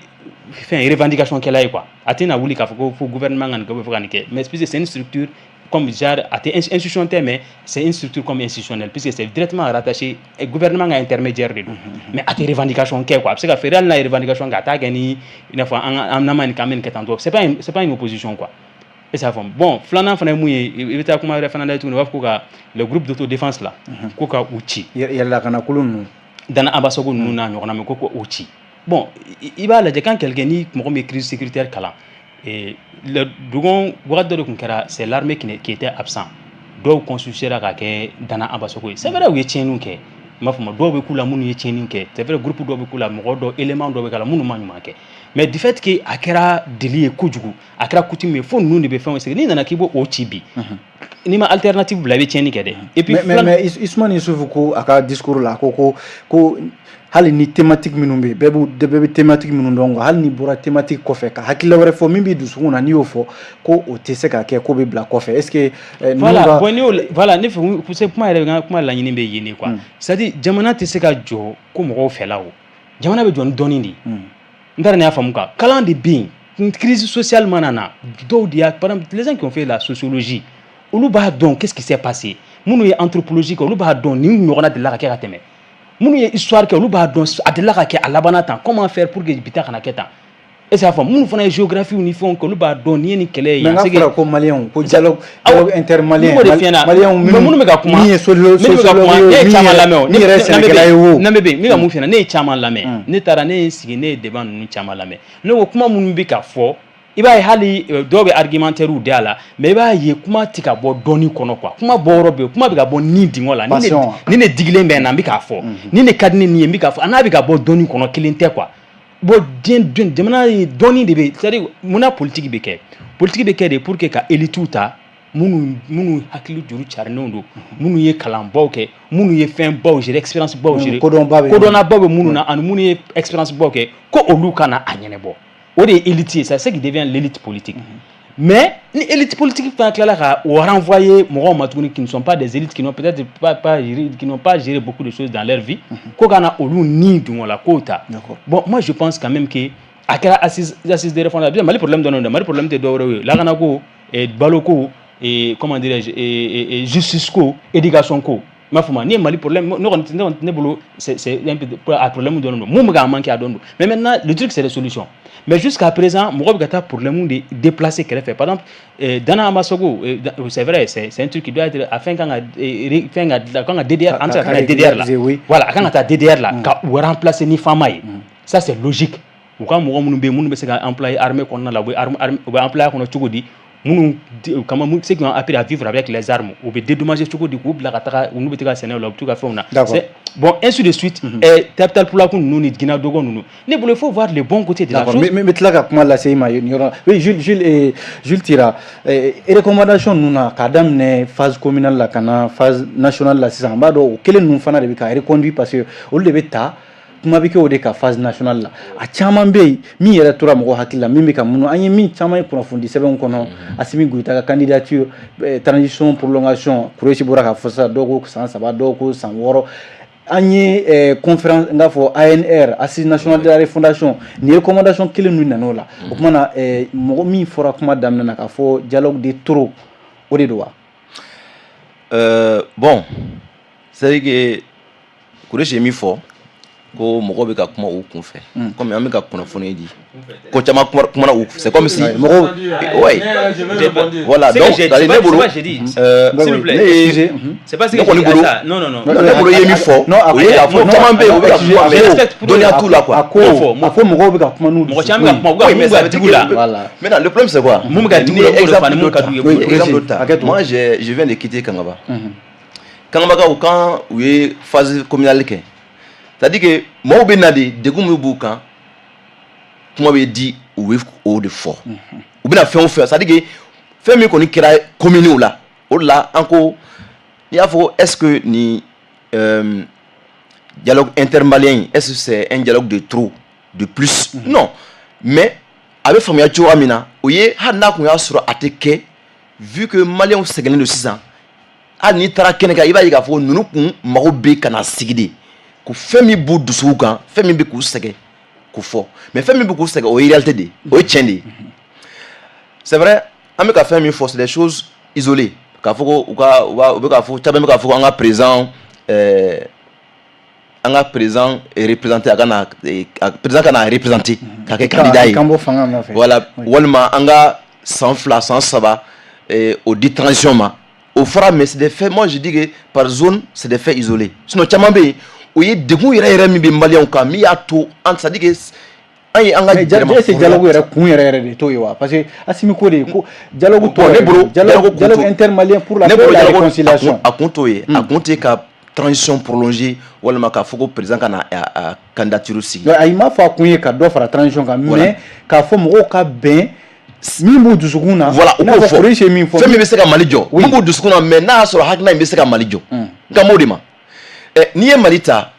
fɛn revendication kɛla ye quoi. A tɛna wuli k'a fɔ ko fo gouvernement ka nin kɛ ou bien fo ka nin kɛ mais puisque c'est une structure comme genre a tɛ institution tɛ mais c'est une structure comme institutionnelle puisque c'est directement rattaché gouvernement ka intermédiaire de don mais a tɛ revendication kɛ quoi a bɛ se ka feere hali n'a ye revendication kɛ a t'a kɛ ni i n'a fɔ an n'an ma nin kɛ an bɛ nin kɛ tan tɔ c'est pas une opposition quoi. Et ça fait bon filanan fana ye mun ye i bɛ taa kuma wɛrɛ fana da tuguni u b'a fɔ ko ka le groupe d'autodéfense là ko ka u ci yɛrɛlakanakolo ninnu dana ambassade ninnu n'a ɲɔgɔnna mɛ ko u ci bon i b'a lajɛ quand quelqu'un ni mɔgɔ min ye crise sécuritaire kalan le dogon wagati dɔ de tun kɛra c'est l'armée qui était absent dɔw constituera ka kɛ dana ambassade ye c'est vrai u ye tiɲɛniw kɛ n b'a fɔ ma dɔw bɛ k'u la minnu ye tiɲɛniw kɛ c'est vrai groupe dɔw bɛ k'u la mɔgɔ dɔ élément dɔw bɛ k'a la minnu ma ɲuman kɛ mais du fait que a kɛra délit ye kojugu a kɛra coutume ye fo ninnu de bɛ fɛnw sigi n'i nana k'i b'o ci bi n'i ma alternative bila i bɛ tiɲɛni kɛ dɛ et puis mais Ismaël Yusufu ko a ka discours la ko hali ni thématique minnu bɛ bɛɛ bɛ thématique minnu dɔn hali ni bɔra thématique kɔfɛ ka hakilila wɛrɛ fɔ min b'i dusukun na n'i y'o fɔ ko o tɛ se ka kɛ ko bɛ bila kɔfɛ est-ce que voilà bon voilà ne fɛ kuma yɛrɛ n ka kuma laɲini bɛ yen ne quoi c'est-à-dire jamana tɛ se ka jɔ ko mɔgɔw fɛla o jamana bɛ jɔ ni dɔnni de ye n taara nin y'a faamu quoi kalan de bɛ yen crise sociale mana na dɔw de y'a par exemple les gens qui ont fait la sociologie olu b'a dɔn qu'est-ce qui s'est passé minnu ye anthropologie kɛ olu b'a dɔn nin ɲɔgɔnna delila ka kɛ ka tɛmɛ minnu ye histoire kɛ olu b'a dɔn a delila ka kɛ a labanna tan comment faire pour que bi ta kana kɛ tan est-ce que a fɔ minnu fana ye géographie ni fɛnw kɛ olu b'a dɔn ni ye nin kɛlɛ ye mais n ka fɔra ko maliyɛnw ko dialogue intermalien maliyɛnw minnu bɛ ka kuma min ye sociologue ne ye caman lamɛn o min yɛrɛ sɛnɛkɛla ye o ne bɛ min ka mun f'i ɲɛna ne ye caman lamɛn ne taara ne ye n sigi ne ye débat ninnu caman lamɛn ne ko kuma minnu bɛ ka fɔ i b'a ye hali dɔw bɛ argumentaire da la mais i b'a ye kuma tɛ ka bɔ dɔnni kɔnɔ quoi kuma bɔyɔrɔ bɛ yen kuma bɛ ka bɔ ni dingɔ la ni ne digilen bɛ n na n bɛ k'a fɔ ni ne ka di ne nin ye n bɛ k'a fɔ a n'a bɛ ka bɔ dɔnni kɔnɔ kelen tɛ quoi bon jamana ye dɔnni de bɛ c'est-à-dire munna politique bɛ kɛ de pour que ka élite ta minnu hakili juru carinenw don minnu ye kalanbaw kɛ minnu ye fɛnbaw gérer expérience baw gérer kodɔnnabaw bɛ minnu na ani minnu ye expérience baw kɛ ko olu kana a ɲɛnabɔ o de ye élite ye ça c'est qui devient l'élite politique mais ni élite politique fana tilala ka o renvoyer mɔgɔw ma tuguni qui ne sont pas des élites qui n'ont peut-être qui n'ont pas géré beaucoup de choses dans leur vie ko kana olu ni dungo la ko ta bon moi je pense quand même que a kɛra assise de réforme bien Mali problème dɔn Mali problème tɛ dɔwɛrɛ ye lakana ko balo ko comment dirais-je justice ko éducation ko m'a fɔ ma ni Mali problème ne bolo c'est un peu un problème dɔn mun bɛ ka manquer a dɔn mais maintenant le truc c'est les solutions mais jusqu'à présent mɔgɔ bɛ ka taa problème de déplacer kɛrɛfɛ par exemple Dana Amasogo c'est vrai c'est un truc qui doit être afin kan ka DDR an ka DDR la voilà a kan ka taa DDR la ka o remplacer ni fama ye ça c'est logique u ka mɔgɔ minnu bɛ yen minnu bɛ se ka employer armée kɔnɔna la u bɛ employer kɔnɔ cogo di minnu ceux qui ont appris à vivre avec les armes u bɛ dédommager cogo di k'u bila ka taga olu bɛ taga sɛnɛ la u bɛ to ka fɛnw na bon ainsi de suite capital polaku ninnu ni Guinée Dogo ninnu ne bolo il faut voir les bons côtés de la chose mais tila ka kuma lase i ma yɔrɔ oui Jules Tira recommandation ninnu na k'a daminɛ phase communale la ka na phase nationale la sisan an b'a dɔn o kelen ninnu fana de bɛ ka reconduit parce que olu de bɛ ta kuma bɛ kɛ o de ka phase nationale la a caman bɛ yen min yɛrɛ tora mɔgɔ hakili la min bɛ ka mun an ye min caman ye kunnafoni sɛbɛnw kɔnɔ Assimi Goïta ka candidature transition prolongation Kureshi bɔra ka fɔ sisan dɔw ko san 3 dɔw ko san 6 an ye conférence n k'a fɔ ANR Assise nationale de la refondation ni recommandation kelen ninnu nan'o la o kuma na mɔgɔ min fɔra kuma daminɛ na k'a fɔ dialogue de trop o de don wa bon c'est que Kureshi ye min fɔ ko mɔgɔ bɛ ka kuma u kunfɛ comme an bɛ ka kunnafoni di ko caman kumana u c'est comme si mɔgɔ ouais voilà donc ne bolo c'est pas ce que je dis ça non ne bolo ye min fɔ o ye k'a fɔ caman bɛ yen o bɛ ka kuma mais dɔnniya t'u la quoi a ko mɔgɔw bɛ ka kuma n'u mɔgɔ caman bɛ ka kuma u ka mun bɛ digu la maintenant le problème c'est quoi mun bɛ ka digu la exemple dɔ ta moi je viens de quitter Kangaba Kangabakaw quand u ye phase communale kɛ c'est-à-dire que mɔgɔw bɛ na de degun min b'u kan kuma bɛ di u bɛ o de fɔ u bɛna fɛn o fɛn c'est-à-dire que fɛn min kɔni kɛra communes la o de la an ko n'i y'a fɔ est-ce que ni dialogue intermalien est-ce que c'est un dialogue de trop de plus non mais a bɛ faamuya cogoya min na o ye hali n'a kun y'a sɔrɔ a tɛ kɛ vu que Maliens sɛgɛnnen don sisan hali n'i taara kɛnɛ kan i b'a ye k'a fɔ ninnu kun mago bɛ ka na sigi de ko fɛn min b'u dusuw kan fɛn min bɛ k'u sɛgɛn k'u fɔ mais fɛn min bɛ k'u sɛgɛn o ye réalité de ye o ye tiɲɛ de ye c'est vrai an bɛ ka fɛn min fɔ c'est des choses isolées k'a fɔ ko u bɛ k'a fɔ caman bɛ k'a fɔ ko an ka président représenté a kana président kana représenté k'a kɛ candidat ye voilà walima an ka san 2 san 3 au dit transition ma au fera mais c'est des faits moi je dis que par zone c'est des faits isolés sinon caman bɛ yen o ye degun yɛrɛ min bɛ maliyɛnw kan min y'a to an c'est à dire que an ye an ka jɛma est-ce que dialogue yɛrɛ kun yɛrɛ de t'o ye wa parce que Assimi ko de ko dialogue tɔ ne bolo dialogue intermalien pour la réconciliation a kun t'o ye a kun tɛ ka transition prolongée walima k'a fɔ ko président ka na candidature sigi ayi m'a fɔ a kun ye ka dɔ fara transition kan mais k'a fɔ mɔgɔw ka bɛn min b'u dusukun na voilà o k'o fɔ fɛn min bɛ se ka Mali jɔ min b'u dusukun na mais n'a y'a sɔrɔ hakilina in bɛ se ka Mali jɔ n ka m'o de ma n'i ye Mali ta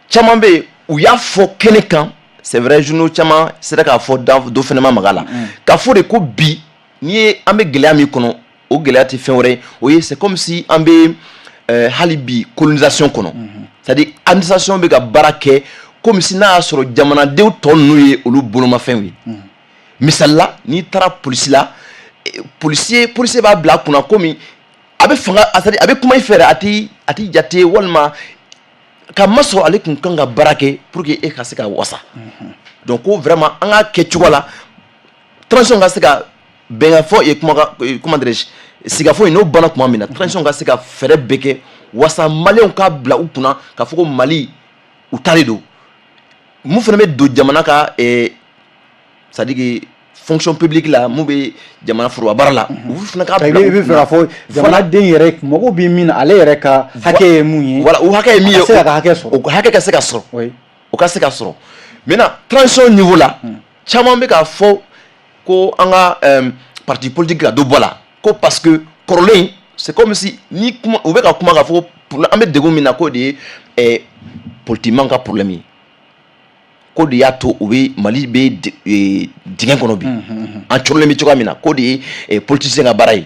caman bɛ yen u y'a fɔ kɛnɛ kan c'est vrai journaux caman sera k'a fɔ dɔ fɛnɛ ma maga la k'a fɔ de ko bi n'i ye an bɛ gɛlɛya min kɔnɔ o gɛlɛya tɛ fɛn wɛrɛ ye o ye c'est comme si an bɛ hali bi colonisation kɔnɔ c'est-à-dire administration bɛ ka baara kɛ comme si n'a y'a sɔrɔ jamanadenw tɔ ninnu ye olu bolomafɛnw ye misali la n'i taara polisi la policier b'a bila a kunna komi a bɛ fanga c'est-à-dire a bɛ kuma i fɛ a t'i jate walima ka masɔrɔ ale kun kan ka baara kɛ pour que e ka se ka wasa donc ko vraiment an ka kɛ cogo la transition ka se ka bɛn fɔ ye comment dirais-je sigafo n'o banna tuma min na transition ka se ka fɛɛrɛ bɛɛ kɛ wasa maliyɛnw k'a bila u kunna k'a fɔ ko Mali u talen don mun fana bɛ don jamana ka c'est-à-dire que fonction publique la mun bɛ jamana foroba baara la u fana k'a bila u kunna. i bɛ fɛ k'a fɔ jamanaden yɛrɛ mago bɛ min na ale yɛrɛ ka hakɛ ye mun ye. voilà o hakɛ ye min ye a ka se ka hakɛ sɔrɔ. o hakɛ ka se ka sɔrɔ. o ka se ka sɔrɔ maintenant transition niveau la caman bɛ k'a fɔ ko an ka parti politique ka dɔ bɔ a la ko parce que kɔrɔlen c'est comme si ni kuma u bɛ ka kuma k'a fɔ ko an bɛ degun min na k'o de ye politiquement ka problème ye. ko de y'a to u bɛ Mali bɛ dingɛ kɔnɔ bi an cɔrɔlen bɛ cogoya min na ko de ye politicien ka baara ye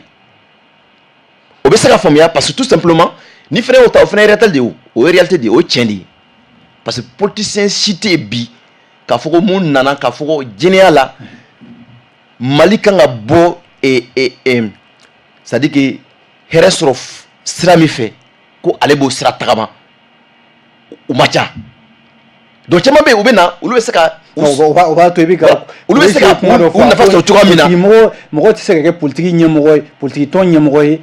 o bɛ se ka faamuya parce que tout simplement ni fana y'o ta o fana ye réalité de ye o ye réalité de ye o ye tiɲɛ de ye parce que politicien si tɛ yen bi k'a fɔ ko mun nana k'a fɔ ko jɛnɛya la Mali kan ka bɔ c'est à dire que hɛrɛ sɔrɔ sira min fɛ ko ale b'o sira tagama o ma ca. donc caman bɛ yen u bɛ na olu bɛ se ka o b'a to i bɛ ka olu bɛ se ka u nafa sɔrɔ cogoya min na mɔgɔ tɛ se ka kɛ politiki ɲɛmɔgɔ ye politiki tɔn ɲɛmɔgɔ ye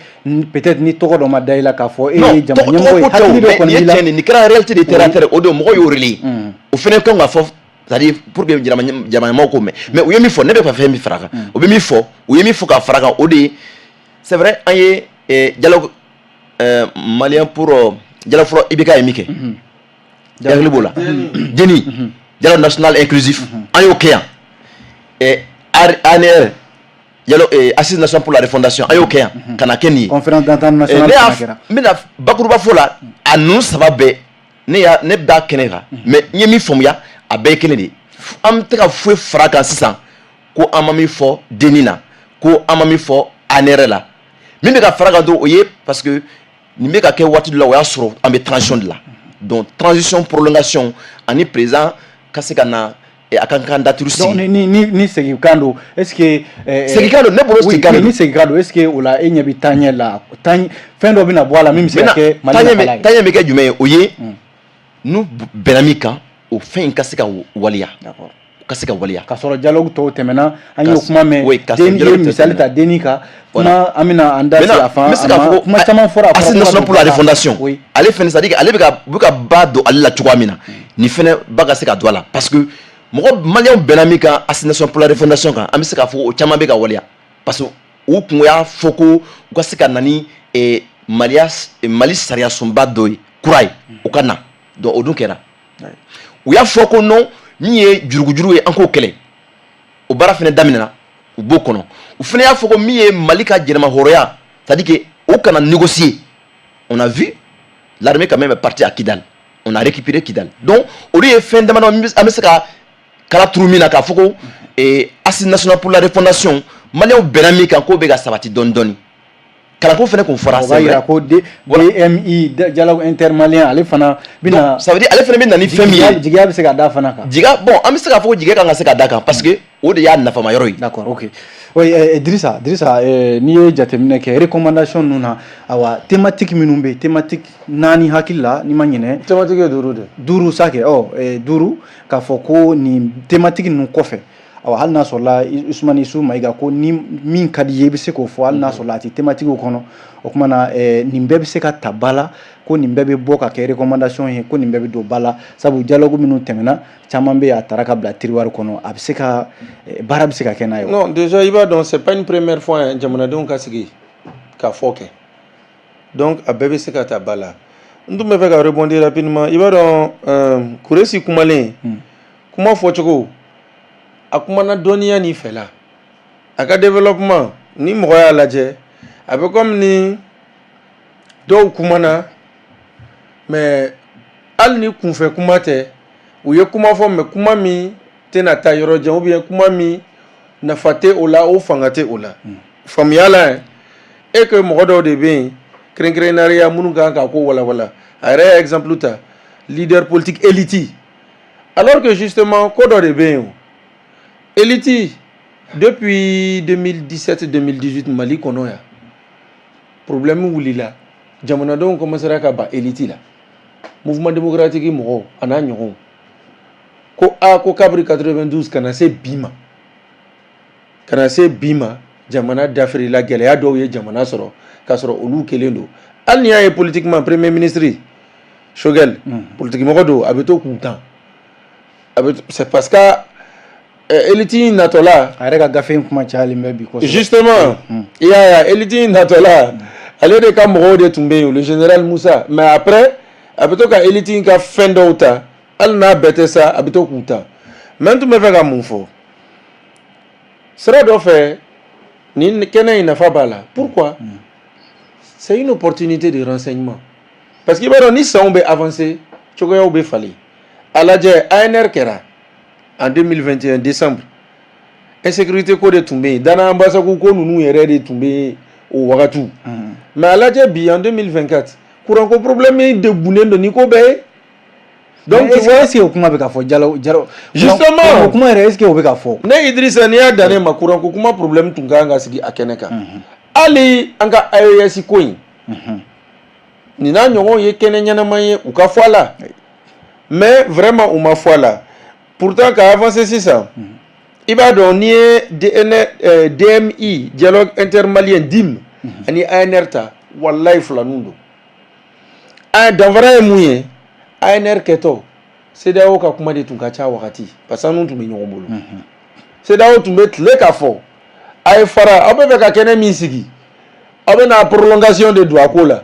peut-être ni tɔgɔ dɔ ma da i la k'a fɔ e ye jamana ɲɛmɔgɔ ye hakili dɔ kɔni b'i la nin kɛra réalité de terrain o don mɔgɔw y'o relayer o fana kan ka fɔ c'est-à-dire pour que jamana ɲɛmɔgɔw ko mɛn mais u ye min fɔ ne bɛ ka fɛn min fara a kan u bɛ min fɔ u ye min fɔ ka fara a kan o de ye c'est vrai an ye dialogue malien pour dialogue fɔlɔ IBK ye min kɛ dialogue b'o la jeni dialogue national inclusif an y'o kɛ yan ANR dialogue assise nationale pour la refondation an y'o kɛ yan ka na kɛ nin ye conférence d'entente nationale n bɛna bakuruba fɔ la a ninnu saba bɛɛ ne b'a kɛnɛ kan mais n ye min faamuya a bɛɛ ye kelen de ye an bɛ ka foyi fara kan sisan ko an ma min fɔ deni na ko an ma min fɔ ANR la min bɛ ka fara kan dɔrɔn o ye parce que nin bɛ ka kɛ waati dɔ la o y'a sɔrɔ an bɛ transition de la donc transition prolongation ani président ka se ka na a ka candidature sigi. donc ni seginkan don est ce que. seginkan don ne bolo seginkan don ni seginkan don est ce que o la e ɲɛ bɛ taaɲɛ la fɛn dɔ bɛ na bɔ a la min bɛ se ka kɛ Mali nafala ye. taaɲɛ bɛ kɛ jumɛn ye o ye n'u bɛnna min kan o fɛn in ka se ka waliya. d'accord ka se ka waliya. ka sɔrɔ dialogue tɔw tɛmɛna an y'o kuma mɛn den ye misali ta deni kan kuma an bɛna an da se a fan kuma caman fɔra a assise nationale pour la refondation ale fɛnɛ c'est à dire que ale bɛ ka ba don ale la cogoya min na nin fɛnɛ ba ka se ka don a la parce que mɔgɔ maliyɛnw bɛnna min kan assise nationale pour la refondation kan an bɛ se k'a fɔ o caman bɛ ka waliya parce que u kun y'a fɔ ko u ka se ka na ni Mali sariya sunba dɔ ye kura ye o ka na donc o dun kɛra u y'a fɔ ko non min ye jurugujuru ye an k'o kɛlɛ o baara fɛnɛ daminɛna u b'o kɔnɔ u fɛnɛ y'a fɔ ko min ye Mali ka jɛnɛma hɔrɔnya c'est à dire que o kana négocier on a vu l'armée quand même est partie à Kidal on a récupéré Kidal donc olu ye fɛn damadɔ an bɛ se ka kala turu min na k'a fɔ ko assise nationale pour la refondation maliyɛnw bɛnna min kan k'o bɛ ka sabati dɔɔni dɔɔni kalanko fana kun fɔra c'est vrai ko DMI dialogue intermalien ale fana bina ça veut dire ale fana bɛ na ni fɛn min ye jigiya bɛ se ka da fana kan jigiya bon an bɛ se k'a fɔ ko jigiya kan ka se ka da kan parce que o de y'a nafama yɔrɔ ye. d'accord ok oui Idrissa n'i ye jateminɛ kɛ recommandation ninnu na awa thématique minnu bɛ thématique 4 hakili la n'i ma ɲinɛ thématique ye 5 de 5 sa kɛ 5 k'a fɔ ko nin thématique ninnu kɔfɛ awa hali n'a sɔrɔla Usumani Isu Mayiga ko ni min ka di ye i bɛ se k'o fɔ hali n'a sɔrɔla a tɛ thématique kɔnɔ o kuma na nin bɛɛ bɛ se ka ta ba la ko nin bɛɛ bɛ bɔ ka kɛ recommandation ye ko nin bɛɛ bɛ don ba la sabu dialogue minnu tɛmɛna caman bɛ yen a taara ka bila tiroir kɔnɔ a bɛ se ka baara bɛ se ka kɛ n'a ye. non déjà i b'a dɔn c'est pas une première fois jamanadenw ka sigi ka fɔ kɛ donc a bɛɛ bɛ se ka ta ba la n tun bɛ fɛ ka rebondir rapidement i b'a dɔn Kuresi kumalen kuma fɔcogo a kumana dɔnniya ni fɛla a ka développement ni mɔgɔ y'a lajɛ a bɛ comme ni dɔw kumana mais hali ni kunfɛ kuma tɛ u ye kuma fɔ mais kuma min tɛna taa yɔrɔ jan ou bien kuma min nafa tɛ o la o fanga tɛ o la faamuya la et que mɔgɔ dɔw de bɛ yen kɛrɛnkɛrɛnnenya minnu kan ka ko walawala a yɛrɛ ye exemple ta leader politique élite alors que justement ko dɔ de bɛ yen élite depuis 2017-2018 Mali kɔnɔ yan problème wulila jamanadenw commencera ka ban élite la mouvement démocratique mɔgɔw a n'a ɲɔgɔnw ko kabiri 92 kana se bi ma jamana dafiri la gɛlɛya dɔw ye jamana sɔrɔ k'a sɔrɔ olu kelen don hali ni y'a ye politiquement premier ministre Choguel politique mɔgɔ don a bɛ to k'u tan c'est parce que élite natɔla a yɛrɛ ka gafe in kuma cayalen bɛ bi kosɛbɛ justement i y'a ye élite natɔla ale de ka mɔgɔw de tun bɛ yen le général Moussa mais après a bɛ to ka élite ka fɛn dɔw ta hali n'a bɛɛ tɛ sa a bɛ to k'u ta mais n tun bɛ fɛ ka mun fɔ sira dɔ fɛ nin kɛnɛ in nafa b'a la pourquoi c'est une opportunité de renseignement parce que i b'a dɔn ni sanw bɛ avancer cogoyaw bɛ falen a lajɛ ANR kɛra en 2021 décembre insécurité ko de tun bɛ yen Dana Ambasaku ko ninnu yɛrɛ de tun bɛ o wagatiw mais a lajɛ bi en 2024 courant ko problème degunnen don ni ko bɛɛ ye donc tu vois est-ce que o kuma bɛ ka fɔ Jalo justement o kuma yɛrɛ est-ce que o bɛ ka fɔ ne Idrissa n'i y'a dan ne ma courant ko kuma problème tun ka kan ka sigi a kɛnɛ kan hali an ka AES ko in nin n'a ɲɔgɔnw ye kɛnɛ ɲɛnama ye u ka fɔ a la mais vraiment u ma fɔ a la pourtant ka avancer sisan i b'a dɔn n'i ye DMI dialogue intermalien DIM ani ANR ta wallahi filaninw don danfara ye mun ye ANR kɛtɔ CEDEAO ka kuma de tun ka ca wagati parce que an tun bɛ ɲɔgɔn bolo CEDEAO tun bɛ tile k'a fɔ a ye fara aw bɛ fɛ ka kɛnɛ min sigi aw bɛ na prolongation de don a ko la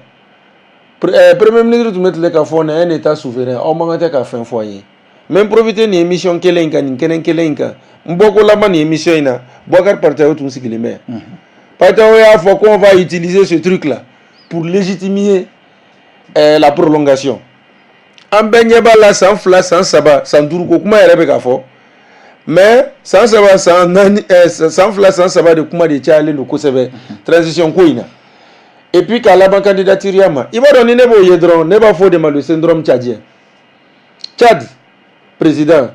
premier ministre tun bɛ tile k'a fɔ nin ye un état souverain aw man kan tɛ ka fɛn fɔ an ye mais n profiter nin émission kelen in kan nin kɛnɛ kelen in kan n bɔko laban nin émission in na Boubacar Partayo tun sigilen bɛ Partayo y'a fɔ qu'on va utiliser ce truc là pour légitimer la prolongation an bɛɛ ɲɛ b'a la san 2 san 3 san 5 ko kuma yɛrɛ bɛ ka fɔ mais san 3 san 2 san 3 de kuma de cayalen don kosɛbɛ transition ko in na et puis k'a laban candidature ma i b'a dɔn ni ne b'o ye dɔrɔn ne b'a fɔ o de ma le syndrome tchadien Tchad président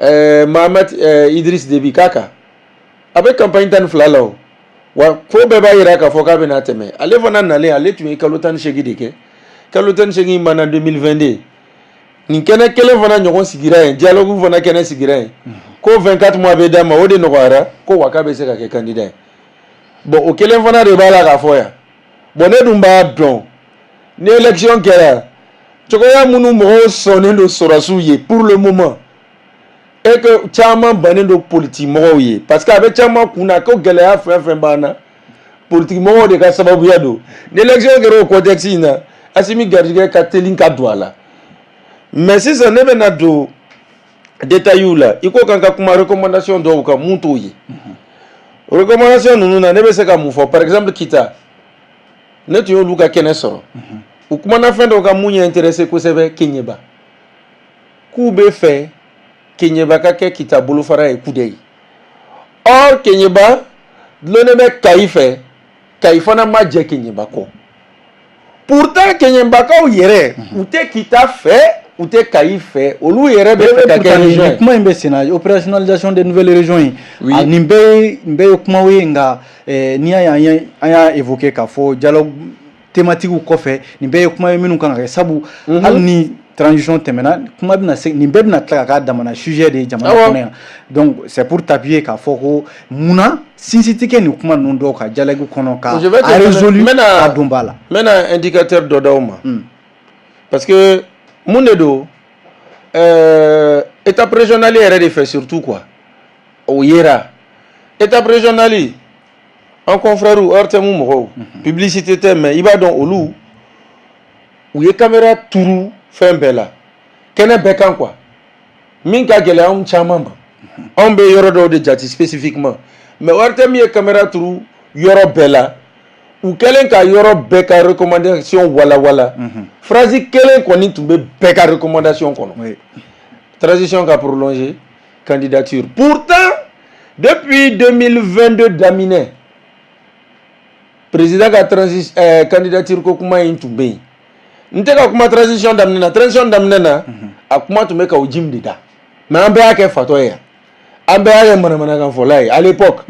Mahamat Idriss Déby Kaka a bɛ campagne 12 la o wa ko bɛɛ b'a yira k'a fɔ k'a bɛna tɛmɛ ale fana nalen ale tun ye kalo 18 de kɛ kalo 18 in banna 2022 nin kɛnɛ kelen fana ɲɔgɔn sigira yen dialogue fana kɛnɛ sigira yen ko 24 mois bɛ d'a ma o de nɔgɔyara ko wa k'a bɛ se ka kɛ candidat ye bon o kelen fana de b'a la k'a fɔ yan bon ne dun b'a dɔn ni élection kɛra cogoya minnu mɔgɔw sɔnnen don sɔrɔsiw ye pour le moment et que caman bannen don politique mɔgɔw ye parce que a bɛ caman kunna ko gɛlɛya fɛn fɛn b'an na politique mɔgɔw de ka sababuya don ni élection kɛra o contexte in na Assimi Garijɛgɛ ka teli ka don a la mais sisan ne bɛna don détails la i ko kan ka kuma recommandation dɔw kan mun t'o ye recommandation ninnu na ne bɛ se ka mun fɔ par exemple Kita ne tun y'olu ka kɛnɛ sɔrɔ u kumana fɛn dɔw kan mun ye intéressé kosɛbɛ Keɲeba k'u bɛ fɛ Keɲeba ka kɛ Kita bolofara ye kudayi or Keɲeba dulonnen bɛ Kayi fɛ kaifana ma je kenyembako pourtant kenyembako yere ou te kita fait ou te kai fait olu yere be ka région kuma imbe sena opérationnalisation des nouvelles régions nimbe kuma wenga ni aya évoquer ka fo dialogue thématique ou kofe nimbe kuma minu kan ka sabu hal ni transition temena kuma bina nimbe bina tlaka damana sujet de jamana donc c'est pour t'appuyer ka fo ko muna sinsitike ni kuma nundo ka dialogue kono ka a résolu a dombala mena indicateur dodoma parce que Mounedo, étape régionale est fait surtout quoi au Yera. Étape régionale, en confrère ou hors mou publicité mais il va dans Olu où y a caméra tourou fait un bel là. Qu'est-ce que quoi? Minka gele on chamamba. On be yoro de jati spécifiquement. Mais hors y a caméra tourou yoro bella. Ou quelqu'un qui a yoro beka recommandation wala phrase quelqu'un qu'on tombe beka recommandation kono transition qui a prolongé candidature pourtant depuis 2022 Daminé président qui a transition candidature ko kuma intumbe nteka kuma transition Daminé na akuma tumbe ka ujim dida mais ambe ake fatoya ambe ake mana kan folai à l'époque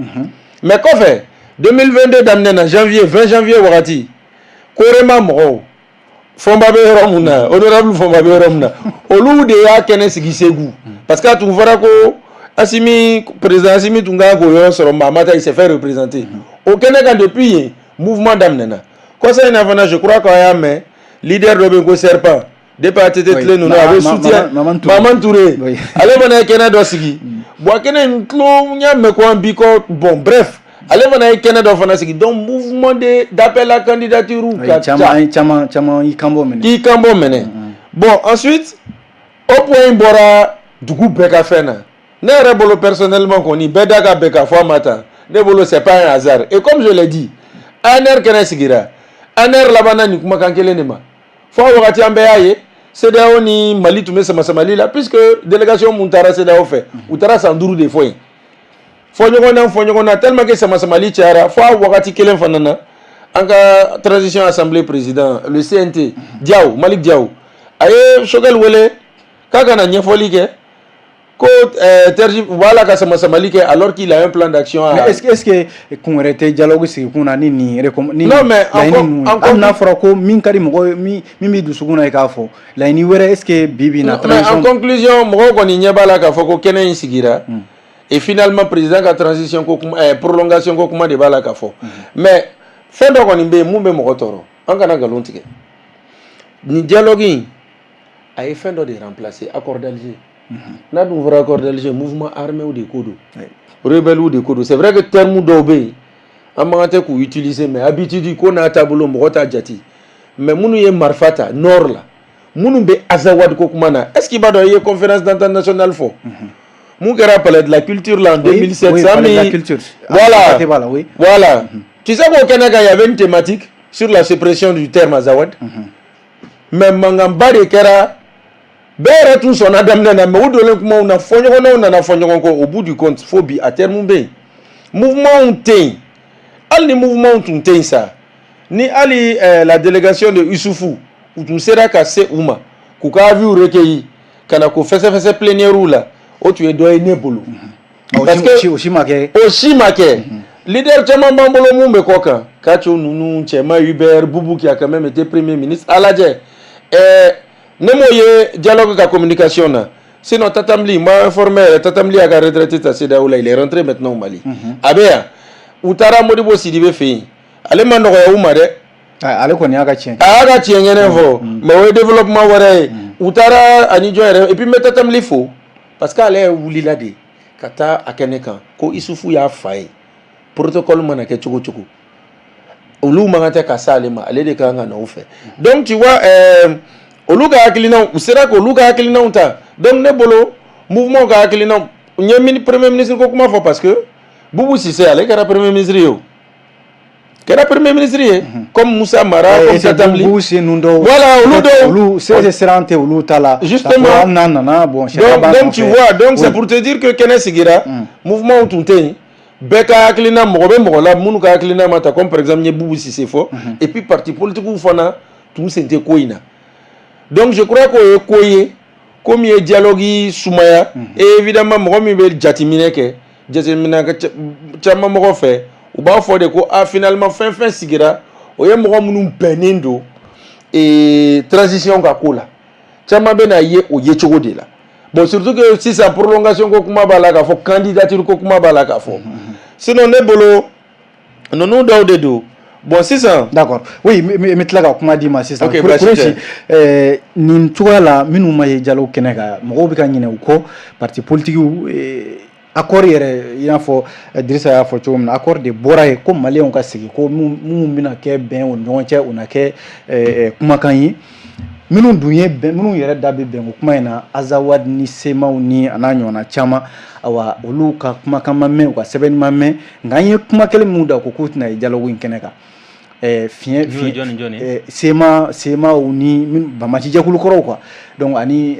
mais quoi fait 2022 Daminé janvier 20 janvier wakati korema mo Fombabe Romuna honorable Fombabe Romuna olu de ya kene sigisegu parce que tu verras ko Assimi président Assimi Tunga ko yo soro mamata il s'est fait représenter au Kenya depuis mouvement Daminé conseil national je crois qu'il y a mais leader Robingo Serpent des partis de clé nous avec soutien Maman Touré allez bana Kenya do sigi bo Kenya ntlo nya me ko ambiko bon bref allez venir Canada fanasiki donc mouvement d'appel à candidature ou chama ikambo mene bon ensuite au point bora dugu beka fena ne rebolo personnellement koni bedaka beka fo matin ne bolo c'est pas un hasard et comme je l'ai dit aner kena sigira aner labana ni kuma kankele nema fo wakati ambeaye CEDEAO ni Mali tume sama Mali là puisque délégation Muntara CEDEAO fait utara sanduru des fois Fonyogona tellement que ça m'a li tiara fois wakati kelen fanana anga transition assemblée président le CNT Diaw Malik Diaw aye shogel wele kaka na nyefoli ke ko terji wala ka sama li ke alors qu'il a un plan d'action est-ce que qu'on arrêter dialogue si kuna ni non mais encore na frako min kari mo mi dusuguna ka fo la ni were est-ce que bibi na transition en conclusion mo ko ni nyebala ka fo ko kenen sigira et finalement président de la transition prolongation ko kuma de bala ka fo mais fait donc on imbe mumbe mokotoro on kana galontike ni dialogue ay fin de remplacer accord d'Alger na dou vrai accord d'Alger mouvement armé ou de kodo rebelle ou de kodo c'est vrai que terme d'obé amante ko utiliser mais habitude ko na tabolo mokota jati mais munu ye marfata nord là munu be azawad ko kuma na est-ce qu'il va y conférence d'entente nationale fo Moukera parlait de la culture là en 2007. Oui, de la culture. Voilà. Voilà. Tu sais qu'au Canada, il y avait une thématique sur la suppression du terme Azawad. Mais Mangamba de Kera, Bera tout son Adam Nana, mais on a fondu au bout du compte, phobie à terme. Mouvement on teint. Al ni mouvement on teint ça. Ni ali la délégation de Issoufou, où tu seras cassé Ouma, Kouka vu recueilli, Kanako fait plénière ou là. Oh, tu es doyen nebolo. Parce que Oshimake. Leader Tchama Bambolo Moumbe Koka. Kacho Nounou, Tchema Hubert, Boubou qui a quand même été premier ministre. Aladje. Nemoye dialogue de communication. Sinon, Tatamli, m'a informé, Tatamli a retraité ta CEDEAO, il est rentré maintenant au Mali. Abea, Outara Modibo Sidibe Fei. Allez, Mandoro Oumade. Allez, qu'on y a gâché. Aga Tiengenevo. Mais au développement, voilà. Outara Anidjo, et puis Tatamli faux. Parce qu'elle est oulila de kata akeneka ko isufu ya faye protocole manake choko olu mangate kasalema ale de kanga na ofe donc tu vois oluga akilina usera ko oluga akilina unta donc ne bolo mouvement ga akilina nyemi premier ministre ko kuma fo parce que Boubou Cissé ale kara premier ministre yo kera premier ministre comme Moussa Mara comme Tatamli voilà Olu c'est serante Olu tala justement non bon donc tu vois donc c'est pour te dire que Kenneth Sigira mouvement Tunté bɛɛ ka hakilina mɔgɔ bɛ mɔgɔ la minnu ka hakilina ma ta comme par exemple n ye Boubou Cissé fɔ et puis parti politique fana tun sen tɛ ko in na donc je crois que o ye ko ye ko min ye dialogue sumaya et évidemment mɔgɔ min bɛ jateminɛ kɛ caman mɔgɔ fɛ u b'a fɔ de ko finalement fɛn sigira o ye mɔgɔ minnu bɛnnen don transition ka ko la caman bɛ na ye o ye cogo de la bon surtout que sisan prolongation ko kuma b'a la k'a fɔ candidature ko kuma b'a la k'a fɔ sinon ne bolo ninnu dɔw de don bon sisan d'accord oui n bɛ tila ka kuma d'i ma sisan ok Kureshi nin cogoya la minnu ma ye dialogue kɛnɛ kan mɔgɔw bɛ ka ɲinɛ u kɔ parti politique accord yɛrɛ i n'a fɔ Dirisa y'a fɔ cogo min na accord de bɔra ye ko maliyɛnw ka sigi ko minnu bɛna kɛ bɛn o ni ɲɔgɔn cɛ o na kɛ kumakan ye minnu dun ye minnu yɛrɛ da bɛ bɛn o kuma in na Azawad ni Semaw ni a n'a ɲɔgɔnna caman awa olu ka kumakan ma mɛn u ka sɛbɛnni ma mɛn nka an ye kuma kelen minnu da ko k'u tɛna ye dialogue in kɛnɛ kan Semaw ni Bamaci jɛkulu kɔrɔw quoi donc ani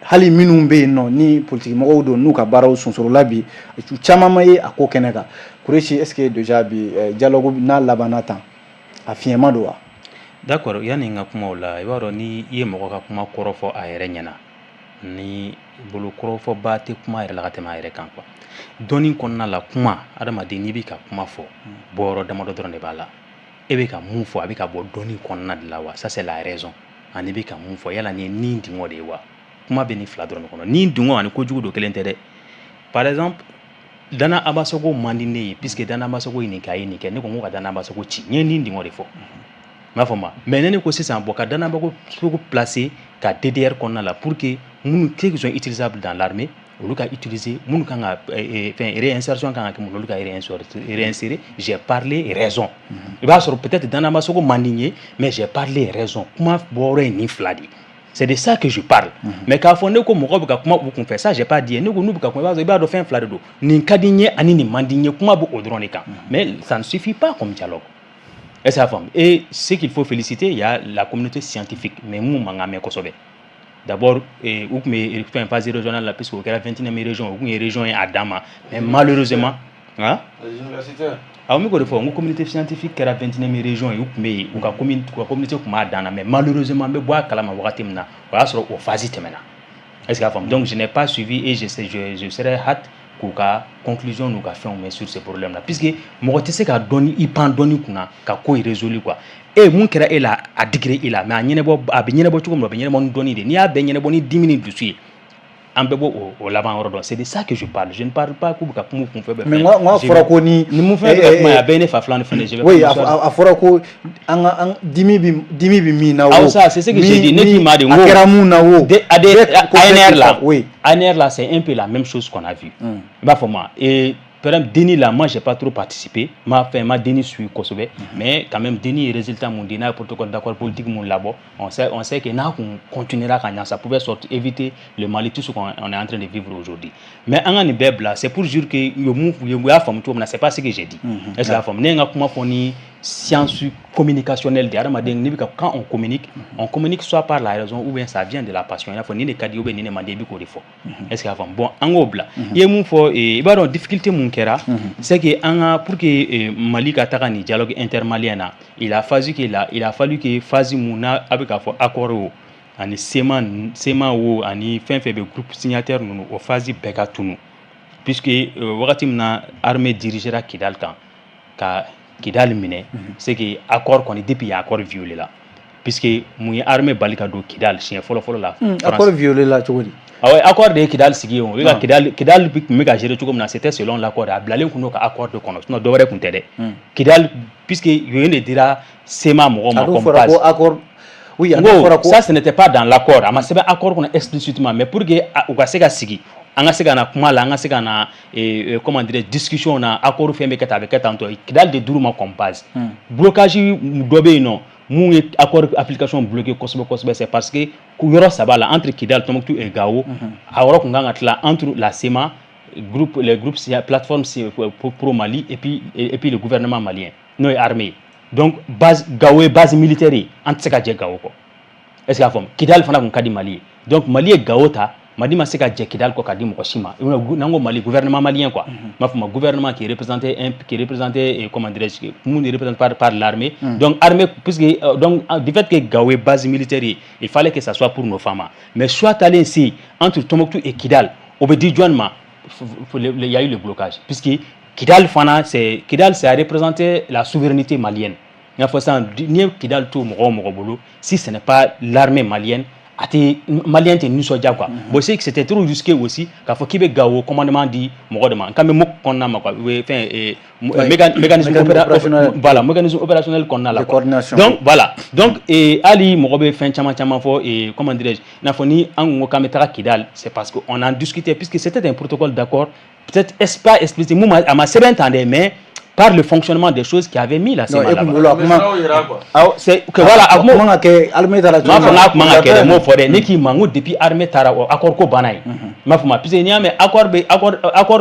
hali minnu bɛ yen nɔ ni politique mɔgɔw don n'u ka baaraw sonsorola bi caman ma ye a ko kɛnɛ kan Kureshi est-ce que déjà bi dialogue n'a labanna tan a fiɲɛma don wa d'accord yani n ka kuma o la i b'a dɔn ni i ye mɔgɔ ka kuma kɔrɔ fɔ a yɛrɛ ɲɛna ni bolo kɔrɔfɔba tɛ kuma yɛrɛ la ka tɛmɛ a yɛrɛ kan quoi dɔnni kɔnɔna la kuma adamaden n'i bɛ ka kuma fɔ bɔyɔrɔ damadɔ dɔrɔn de b'a la e bɛ ka mun fɔ a bɛ ka bɔ dɔnni kɔnɔna de la wa ça c'est la raison ani bɛ ka mun fɔ yala nin ye nin dingɔ de ye wa kuma bɛ nin fila dɔrɔn de kɔnɔ nin dingɔ ani kojugu don kelen tɛ dɛ par exemple Dana Abasogo man di ne ye puisque Dana Abasogo ye nin kɛ a ye nin kɛ ne ko n ko ka Dana Abasogo ci n ye nin dingɔ de fɔ m'a fɔ ma mais ne ko sisan bɔ ka Dana Abasogo placer ka DDR kɔnɔna la pour que minnu ceux qui sont utilisables dans l'armée olu ka utiliser minnu kan ka réinsertion kan ka kɛ olu ka réinsérer j'ai parlé raison i b'a sɔrɔ peut-être Dana Abasogo man di n ye mais j'ai parlé raison kuma bɔyɔrɔ ye nin fila de ye c'est de ça que je parle mais k'a fɔ ne ko mɔgɔ bɛ ka kuma u kun fɛ ça j'ai pas dit ne ko n'u bɛ ka kuma i b'a dɔn fɛn fila de don nin ka di n ye ani nin man di n ye kuma bɛ o dɔrɔn de kan mais ça ne suffit pas comme dialogue. Est-ce que ça forme? Et ce qu'il faut féliciter, il y a la communauté scientifique, mais nous, d'abord, où me fait un phase régionale là, puisque la 21e région, où une région est à Dama, mais malheureusement, hein? Les universitaires. Ah, on me connaît une communauté scientifique qui est la 21e région, où me ou la communauté qui m'a Dana, mais malheureusement, me boit kalama wakatimna, voilà sur au phase temena. Est-ce que ça forme? Donc je n'ai pas suivi et je serai hâte ka conclusion nous ka fait on met sur ces problèmes là puisque mo te se ka doni i pan doni kuna ka ko résolu quoi et mun kera e la a degré il a mais a nyene bo a be nyene bo chugo be nyene mo doni de ni a be nyene bo ni 10 minutes dessus en be bo au l'avant ordre c'est de ça que je parle je ne parle pas ku ka kumu kun fe be mais moi fora ko ni mu fe be ma be ne fa flan fe je vais oui a fora ko an dimi bi mi na wo ah ça c'est ce que j'ai dit ne qui m'a dit wo akera mu na wo ANR là oui ANR là c'est un peu la même chose qu'on a vu bah pour moi et par exemple Denis là moi j'ai pas trop participé ma Denis suis Kosovo mais quand même Denis résultat mon Denis protocole d'accord politique mon là-bas on sait que n'a qu'on continuera quand ça pouvait sortir éviter le mal tout ce qu'on est en train de vivre aujourd'hui mais en une belle là c'est pour dire que yo a forme tout c'est pas ce que j'ai dit est-ce la forme n'enga comment foni science communicationnelle quand on communique soit par la raison ou bien ça vient de la passion il faut ni les cadres ou bien ni les mandés bi ko defo est-ce que la forme bon en obla il y a mon fo et ba donc difficulté mon kera c'est que pour que Mali ka taka ni dialogue intermalien il a fallu que fazi muna avec accord ani sema wo ani fin fait groupe signataire nous au fazi beka tunu puisque wakati mna armée dirigera Kidal ka Kidal mine c'est que accord qu'on est depuis accord violé là puisque mon armée balika do Kidal chien follow la accord violé là tu vois ah ouais accord de Kidal sigi on Kidal me ka gérer tout comme c'était selon l'accord a blalen kuno ka accord de connexion non dovre kuntede Kidal puisque yo ne dira sema mo comme accord oui ça ce n'était pas dans l'accord ama c'est accord qu'on a explicitement mais pour que ou ka se ka sigi anga se kana kuma la anga se kana comment dire discussion na accord fait avec tanto Kidal de duruma compase blocage dobe non mon accord application bloqué Kosovo c'est parce que yoro sabala entre Kidal Tombouctou et Gao awro kunganga tla entre la SEMA les groupes plateforme pro Mali et puis le gouvernement malien non armée donc base militaire entre ka je Gao ko est-ce que la forme Kidal fana kun kadi Mali donc Mali et Gao ta Mali ma se ka jɛ Kidal ko ka di mɔgɔ si ma nango Mali gouvernement malien quoi m'a fɔ ma gouvernement qui est représenté comment dirais-je monde représenté par l'armée donc armée puisque donc du fait que Gao est base militaire il fallait que ça soit pour nos femmes mais soit aller ici entre Tombouctou et Kidal au dit joindement il y a eu le blocage puisque Kidal c'est à représenter la souveraineté malienne. Il faut ça Kidal tout bolo si ce n'est pas l'armée malienne malien te nisɔndiya quoi bon c'est que c'était trop risqué aussi k'a fɔ k'i bɛ Gao commandement di mɔgɔ de ma kan bɛ MOC kɔnɔna ma quoi mécanisme opérationnel kɔnɔna la quoi donc voilà donc hali mɔgɔ bɛ fɛn caman fɔ comment dirais-je n'a fɔ ni an ko k'an bɛ taga Kidal c'est parce que on en discutait puisque c'était un protocole d'accord peut-être pas explicite mun a ma sɛbɛn tan dɛ mais par le fonctionnement des choses qui avaient mis la CEMA là-bas. C'est que voilà, depuis armée tara accord ko banay. Ma fuma puisque ni ame accord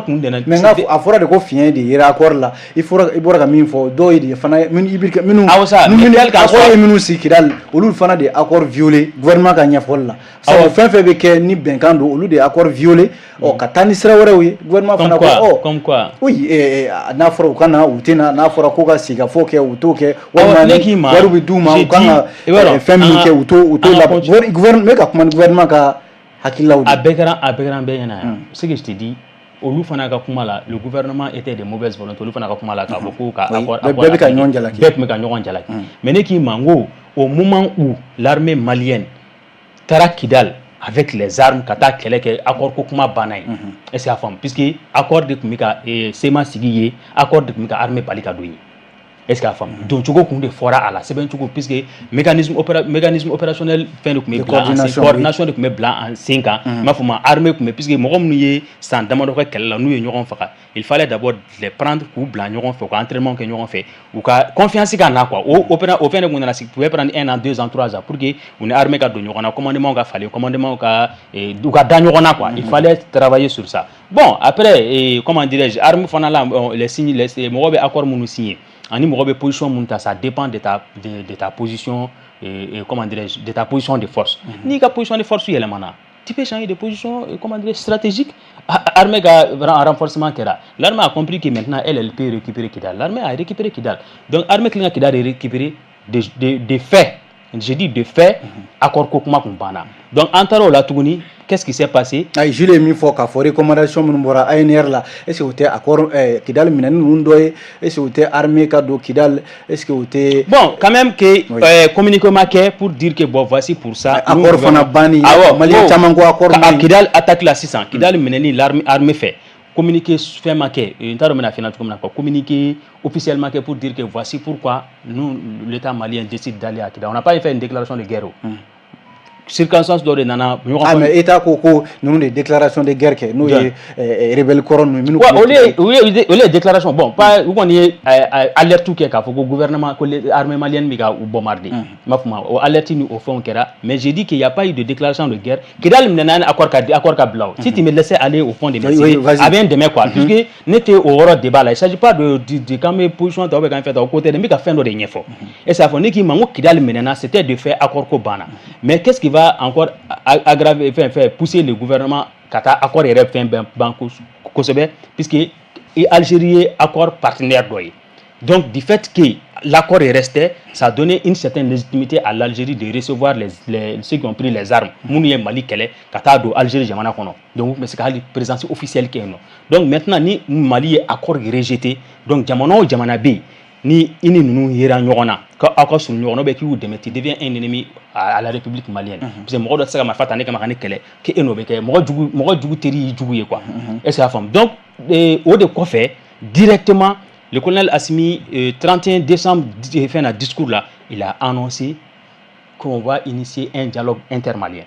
kun dena. Mais a fora de ko fien de ira accord là. Il faut ka min fo do yi fana min ibirka minu. Min ka accord minu sikidal olu fana de accord violé gouvernement ka nya fol la. Ça fait be ke ni benkan do olu de accord violé o ka tani sira wore wi gouvernement fana ko comme quoi. Oui na fora kana utena na fora ko ka siga fo ke utoke wama waru bi duma kana femme ke uto la gouvernement ka kuma gouvernement ka hakilawdi abekran be yana ce que je te dis olu fana ka kuma la le gouvernement était de mauvaise volonté olu fana ka kuma la ka beaucoup ka accord bebe ka ɲɔgɔn jalaki mais ne ki mango au moment où l'armée malienne tara Kidal avec les armes kata kɛlɛ kɛ accord ko kuma banna ye est-ce que a faamu puisque accord de tun bɛ ka sema sigi ye accord de tun bɛ ka armée bali ka don ye est-ce que a faamu don cogo kun de fɔra a la sɛbɛn cogo puisque mécanisme opérationnel fɛn de tun bɛ bila en sen coordination de tun bɛ bila en sen kan n b'a fɔ ma armée tun bɛ puisque mɔgɔ minnu ye san damadɔ kɛ kɛlɛ la n'u ye ɲɔgɔn faga il fallait d'abord les prendre k'u bila ɲɔgɔn fɛ u ka entraînement kɛ ɲɔgɔn fɛ u ka confiance ka na quoi o fɛn de tun nana sigi pouvait prendre 1 an 2 ans 3 ans pour que u ni armée ka don ɲɔgɔn na commandement ka falen commandement ka u ka da ɲɔgɔn na quoi il fallait travailler sur ça bon après comment dirais-je armée fana la les signes mɔgɔ bɛ accord minnu signé ani mɔgɔ bɛ position mun ta ça dépend de ta position comment dirais-je de ta position de force ni ka position de force yɛlɛmana tu peux changer de position comment dirais-je stratégique armée ka renforcement kɛra l'armée a compris que maintenant elle peut récupérer Kidal l'armée a récupéré Kidal donc armée kelen ka Kidal récupérer de fait je dis de fait accord ko kuma kun banna donc en taara o la tuguni qu'est-ce qui s'est passé ay Jules mi fo ka fo recommandation mun bora ANR la est-ce que c'était accord Kidal minani nun doye est-ce que c'était armée ka do Kidal est-ce que c'était bon quand même que communiqué marqué pour dire que bon voici pour ça accord fana bani malien chaman ko accord Kidal attaque la 600 Kidal minani l'armée fait communiqué fait marqué communiqué officiellement pour dire que voici pourquoi nous l'État malien décide d'aller à Kidal on n'a pas fait une déclaration de guerre circonstances dɔ de nana mais état ko nous des déclarations de guerre que nous rebelle couronne nous les déclarations bon pas ou kɔni ye alerte kɛ k'a fɔ ko gouvernement ko armée malienne bɛ ka u bombarder m'a fɔ ma o alerte ni o fɛnw kɛra mais j'ai dit qu'il y a pas eu de déclaration de guerre Kidal minɛna accord ka bila o si tu me laissais aller au fond des métiers a bɛ n dɛmɛ quoi puisque ne tɛ o yɔrɔ débat la il s'agit pas de kan bɛ position ta ou bien kan fɛ ta o côté de n bɛ ka fɛn dɔ de ɲɛfɔ et ça fɔ ne k'i ma n ko Kidal minɛna c'était de fait accord ko banna mais qu'est-ce qui va encore aggraver faire pousser le gouvernement kata accord et fin banco kosɛbɛ puisque Algérie est accord partenaire doye donc du fait que l'accord est resté ça a donné une certaine légitimité à l'Algérie de recevoir ceux qui ont pris les armes munu ye Mali kɛlɛ kata do Algérie jamana kɔnɔ donc mais c'est ka hali présence officielle kɛ yen donc maintenant ni Mali est accord rejeté donc jamana o jamana be ni ini nunu yera ɲɔgɔn na ka aw ka surun ɲɔgɔn na bɛ k'u dɛmɛ tu deviens un ennemi à la République malienne parce que mɔgɔ dɔ tɛ se ka marifa ta ne kama ka ne kɛlɛ ke e n'o bɛ kɛ mɔgɔ jugu teri y'i jugu ye quoi est-ce que a faamu donc o de kɔfɛ directement le colonel Assimi 31 décembre fait un discours là il a annoncé qu'on va initier un dialogue intermalien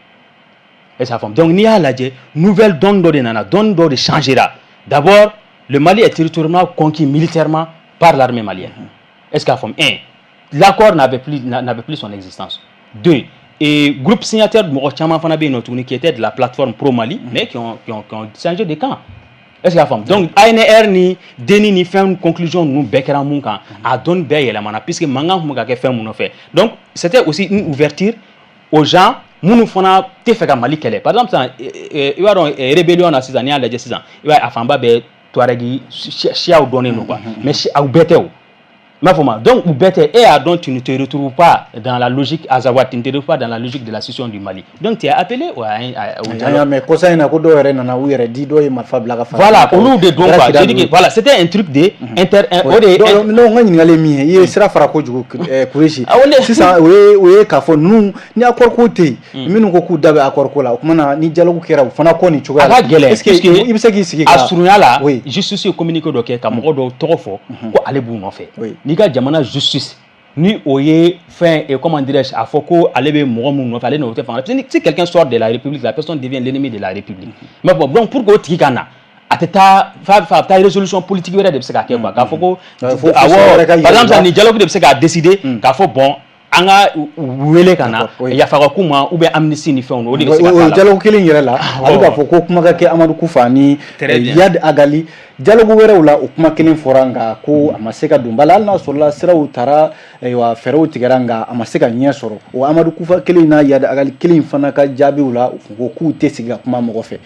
est-ce que a faamu donc n'i y'a lajɛ nouvelle donne dɔ de nana donne dɔ de changera d'abord le Mali est territorialement conquis militairement par l'armée malienne. Est-ce qu'à forme 1, l'accord n'avait plus son existence. 2, et groupe signataire de Morochama Fanabe qui était de la plateforme pro-Mali, mais qui ont changé de camp. Est-ce qu'à forme donc ANR ni Deni ni fait une conclusion nous Bekera Munkan a donné la mana puisque Manga Mouka fait mon fait. Donc c'était aussi une ouverture aux gens minnu fana tɛ fɛ ka Mali kɛlɛ par exemple sisan i b'a dɔn rébellion na sisan n'i y'a lajɛ sisan i b'a ye a fanba bɛ Touareg siyaw dɔnnen don quoi mais aw bɛɛ tɛ o m'a fɔ ma donc u bɛɛ tɛ et à donc tu ne te retrouves pas dans la logique Azawad tu ne te retrouves pas dans la logique de la scission du Mali donc tu es appelé mais kosa ina ko dɔw yɛrɛ nana u yɛrɛ di dɔw ye marifa bila ka fara voilà olu de don quoi je dis que voilà c'était un truc de inter o de non n ka ɲininkali min ye i ye sira fara kojugu Kureshi sisan o ye k'a fɔ ninnu ni accord ko tɛ yen minnu ko k'u da bɛ accord ko la o kumana ni dialogue kɛra o fana ko nin cogoya la a ka gɛlɛn est-ce que i bɛ se k'i sigi a surunya la justice ye communiqué dɔ kɛ ka mɔgɔ dɔw tɔgɔ fɔ ko ale b'u nɔfɛ n'i ka jamana justice ni o ye fin et comment dirais-je a fɔ ko ale bɛ mɔgɔ minnu nɔfɛ ale n'o tɛ fanga si quelqu'un sort de la République la personne devient l'ennemi de la République mais bon donc pour que o tigi ka na a tɛ taa fa bɛ taa résolution politique wɛrɛ de bɛ se ka kɛ quoi k'a fɔ ko awɔ par exemple ni dialogue de bɛ se ka décider k'a fɔ bon an ka wele ka na yafa ka k'u ma ou bien amnistie ni fɛnw o de bɛ se ka k'a la. O dialogue kelen yɛrɛ la a bɛ k'a fɔ ko kuma ka kɛ Amadu Kufa ni Yad Agali dialogue wɛrɛw la o kuma kelen fɔra nka ko a ma se ka don bala hali n'a sɔrɔla siraw taara fɛɛrɛw tigɛra nka a ma se ka ɲɛ sɔrɔ o Amadu Kufa kelen n'a Yad Agali kelen fana ka jaabiw la ko k'u tɛ sigi ka kuma mɔgɔ fɛ.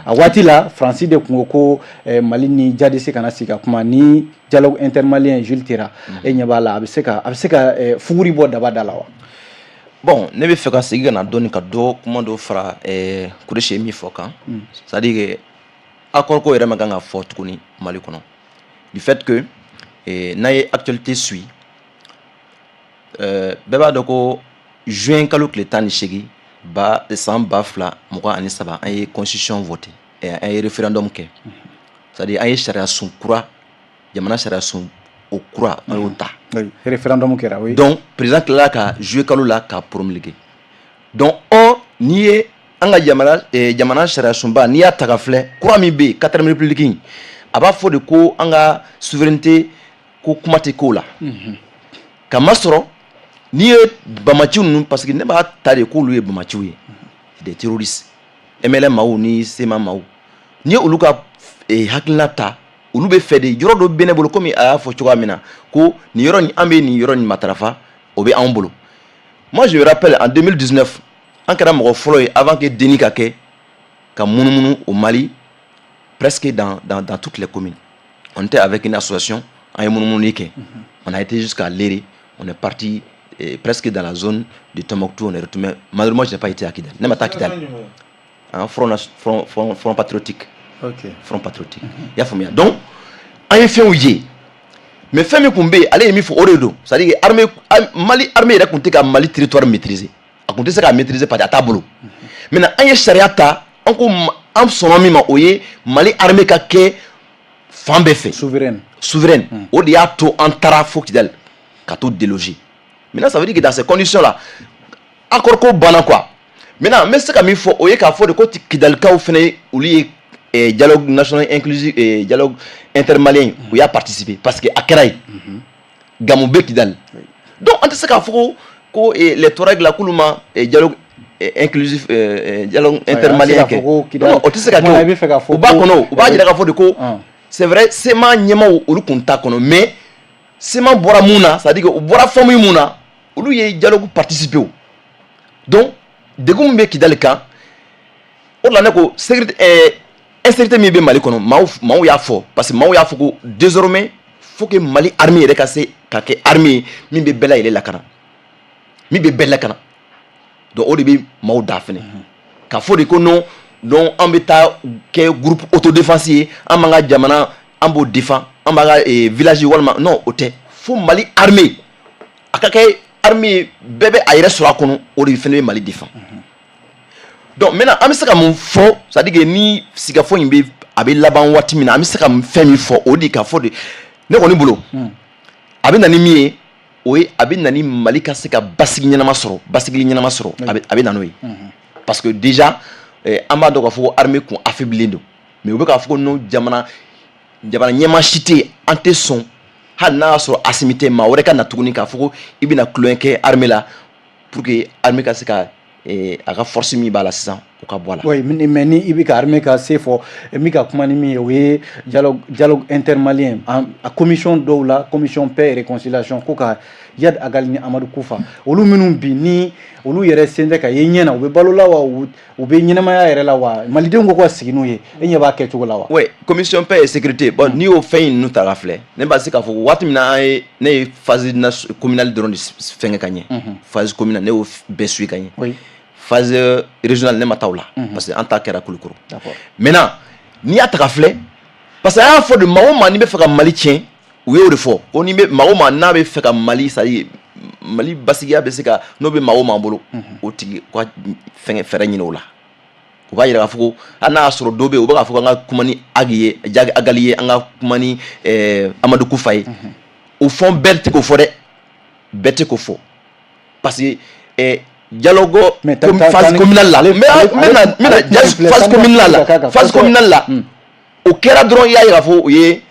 A waati la Faransi de kun ko Mali ni JADC kana sigi ka kuma ni dialogue intermalien Jules Tera e ɲɛ b'a la a bɛ se ka fuguri bɔ daba da la wa. Bon ne bɛ fɛ ka segin ka na dɔɔni ka dɔ kuma dɔ fara Kureshi ye min fɔ kan c'est à dire que accord ko yɛrɛ ma kan ka fɔ tuguni Mali kɔnɔ du fait que n'a ye actualité suit bɛɛ b'a dɔn ko juin kalo tile 18 san 2023 an ye constitution voté an ye référendum kɛ c'est à dire an ye sariya sun kura jamana sariya sun o kura an y'o ta référendum kɛra oui donc président tilala ka juillet kalo la ka promulguer donc n'i ye an ka jamana sariya sunba n'i y'a ta ka filɛ kura min bɛ yen 4ème république a b'a fɔ de ko an ka souveraineté ko kuma tɛ k'o la kamasɔrɔ n'i ye bamaciw ninnu parce que ne b'a ta de k'olu ye bamaciw ye des terroristes MLM maaw ni SEMA maaw n'i ye olu ka hakilina ta olu bɛ fɛ de yɔrɔ dɔ bɛ ne bolo komi a y'a fɔ cogoya min na ko nin yɔrɔ nin an bɛ nin yɔrɔ nin matarafa o bɛ anw bolo moi je me rappelle en 2019 an kɛra mɔgɔ fɔlɔ ye avant que Deni ka kɛ ka munumunu au Mali presque dans toutes les communes on était avec une association an ye munumunu kɛ on a été jusqu'à Léré on est parti presque dans la zone de Tombouctou, on est retourné. Malheureusement, je n'ai pas été à Kidal. Je n'ai pas été à Kidal. Front patriotique. Ok. Front patriotique. Il y a fait donc, on a fait un yé. Mais fait mes combats, allez, il faut oredo. C'est-à-dire que Mali armée, il a compté qu'à Mali territoire maîtrisé. A compté ça qu'à maîtriser par des tableaux. Maintenant, on a chariata, on son ami m'a oué, Mali armée qu'a qu'est femme fait. Souveraine. Au dia to antara faut Kidal, qu'à tout déloger. Maintenant, ça veut dire que dans ces conditions-là, accord ko bana quoi. Maintenant, mais ce qu'il faut, au lieu qu'à faire de côté Kidalka ou fene ou lié dialogue national inclusif et dialogue intermalien où il a participé parce que à Keraï, Gamoube Kidal. Donc, on sait qu'il faut que les Touareg la Koulouma et dialogue inclusif dialogue intermalien. Non, on sait qu'il faut. Ou pas qu'on ou pas dire qu'il faut de quoi. C'est vrai, c'est ma nyema ou le contact qu'on mais c'est ma bora mouna, ça dit que bora famille mouna. Olu ye dialogue participer donc degum be Kidal kan o la ne ko insécurité mi be Mali kono maaw y'a fɔ parce que maaw y'a fɔ ko désormais faut que Mali armée yɛrɛ ka se ka kɛ armée min bɛ bɛɛ layɛlɛ lakana min bɛ bɛɛ lakana donc o de bɛ maaw da fɛnɛ k'a fɔ de ko non donc an bɛ taa kɛ groupe autodéfense ye an b'an ka jamana an b'o défend an b'an ka village walima non o tɛ fo Mali armée a ka kɛ armée bébé a yɛrɛ sɔrɔ a kɔnɔ o de fɛnɛ bɛ Mali défend donc maintenant an bɛ se ka mun fɔ c'est à dire que ni sigafɔ in bɛ a bɛ laban waati min na an bɛ se ka fɛn min fɔ o de k'a fɔ de ne kɔni bolo a bɛ na ni min ye o ye a bɛ na ni Mali ka se ka basigi ɲɛnama sɔrɔ a bɛ na n'o ye parce que déjà an b'a dɔn k'a fɔ ko armée kun affaiblilen don mais u bɛ k'a fɔ ko non jamana ɲɛmaa si tɛ yen an tɛ sɔn hali n'a y'a sɔrɔ Assimi tɛ maa wɛrɛ ka na tuguni k'a fɔ ko i bɛna tulonkɛ kɛ armée la pour que armée ka se ka a ka force min b'a la sisan o ka bɔ a la. oui mais ni i bɛ ka armée ka se fɔ min ka kuma ni min ye o ye dialogue intermalien a commission dɔw la commission paix et réconciliation ko ka Yad Agali ni Amadou Koufa olu minnu bi ni olu yɛrɛ sen tɛ ka ye ɲɛna u bɛ balo la wa u bɛ ɲɛnamaya yɛrɛ la wa malidenw ko ka sigi n'u ye e ɲɛ b'a kɛcogo la wa oui commission paix et sécurité bon n'i y'o fɛn in ninnu ta ka filɛ ne b'a se k'a fɔ waati min na ne ye phase communale dɔrɔn de fɛngɛ ka ɲɛ phase communale ne y'o bɛɛ suit ka ɲɛ phase régionale ne ma taa o la parce que an ta kɛra Kulukoro maintenant n'i y'a ta ka filɛ parce que a y'a fɔ de maa o maa n'i bɛ fɛ ka Mali tiɲɛ u y'o de fɔ ko ni bɛ maa o maa n'a bɛ fɛ ka Mali c'est à dire Mali basigiya bɛ se ka n'o bɛ maa o maa bolo o tigi ka fɛngɛ fɛɛrɛ ɲini o la u b'a yira k'a fɔ ko hali n'a y'a sɔrɔ dɔ bɛ yen u bɛ k'a fɔ ko an ka kuma ni Agi ye Jagi Agali ye an ka kuma ni Amadou Koufa ye o fɛn bɛɛ tɛ k'o fɔ dɛ bɛɛ tɛ k'o fɔ parce que dialogue phase communale la phase communale la o kɛra dɔrɔn i y'a yira k'a fɔ o ye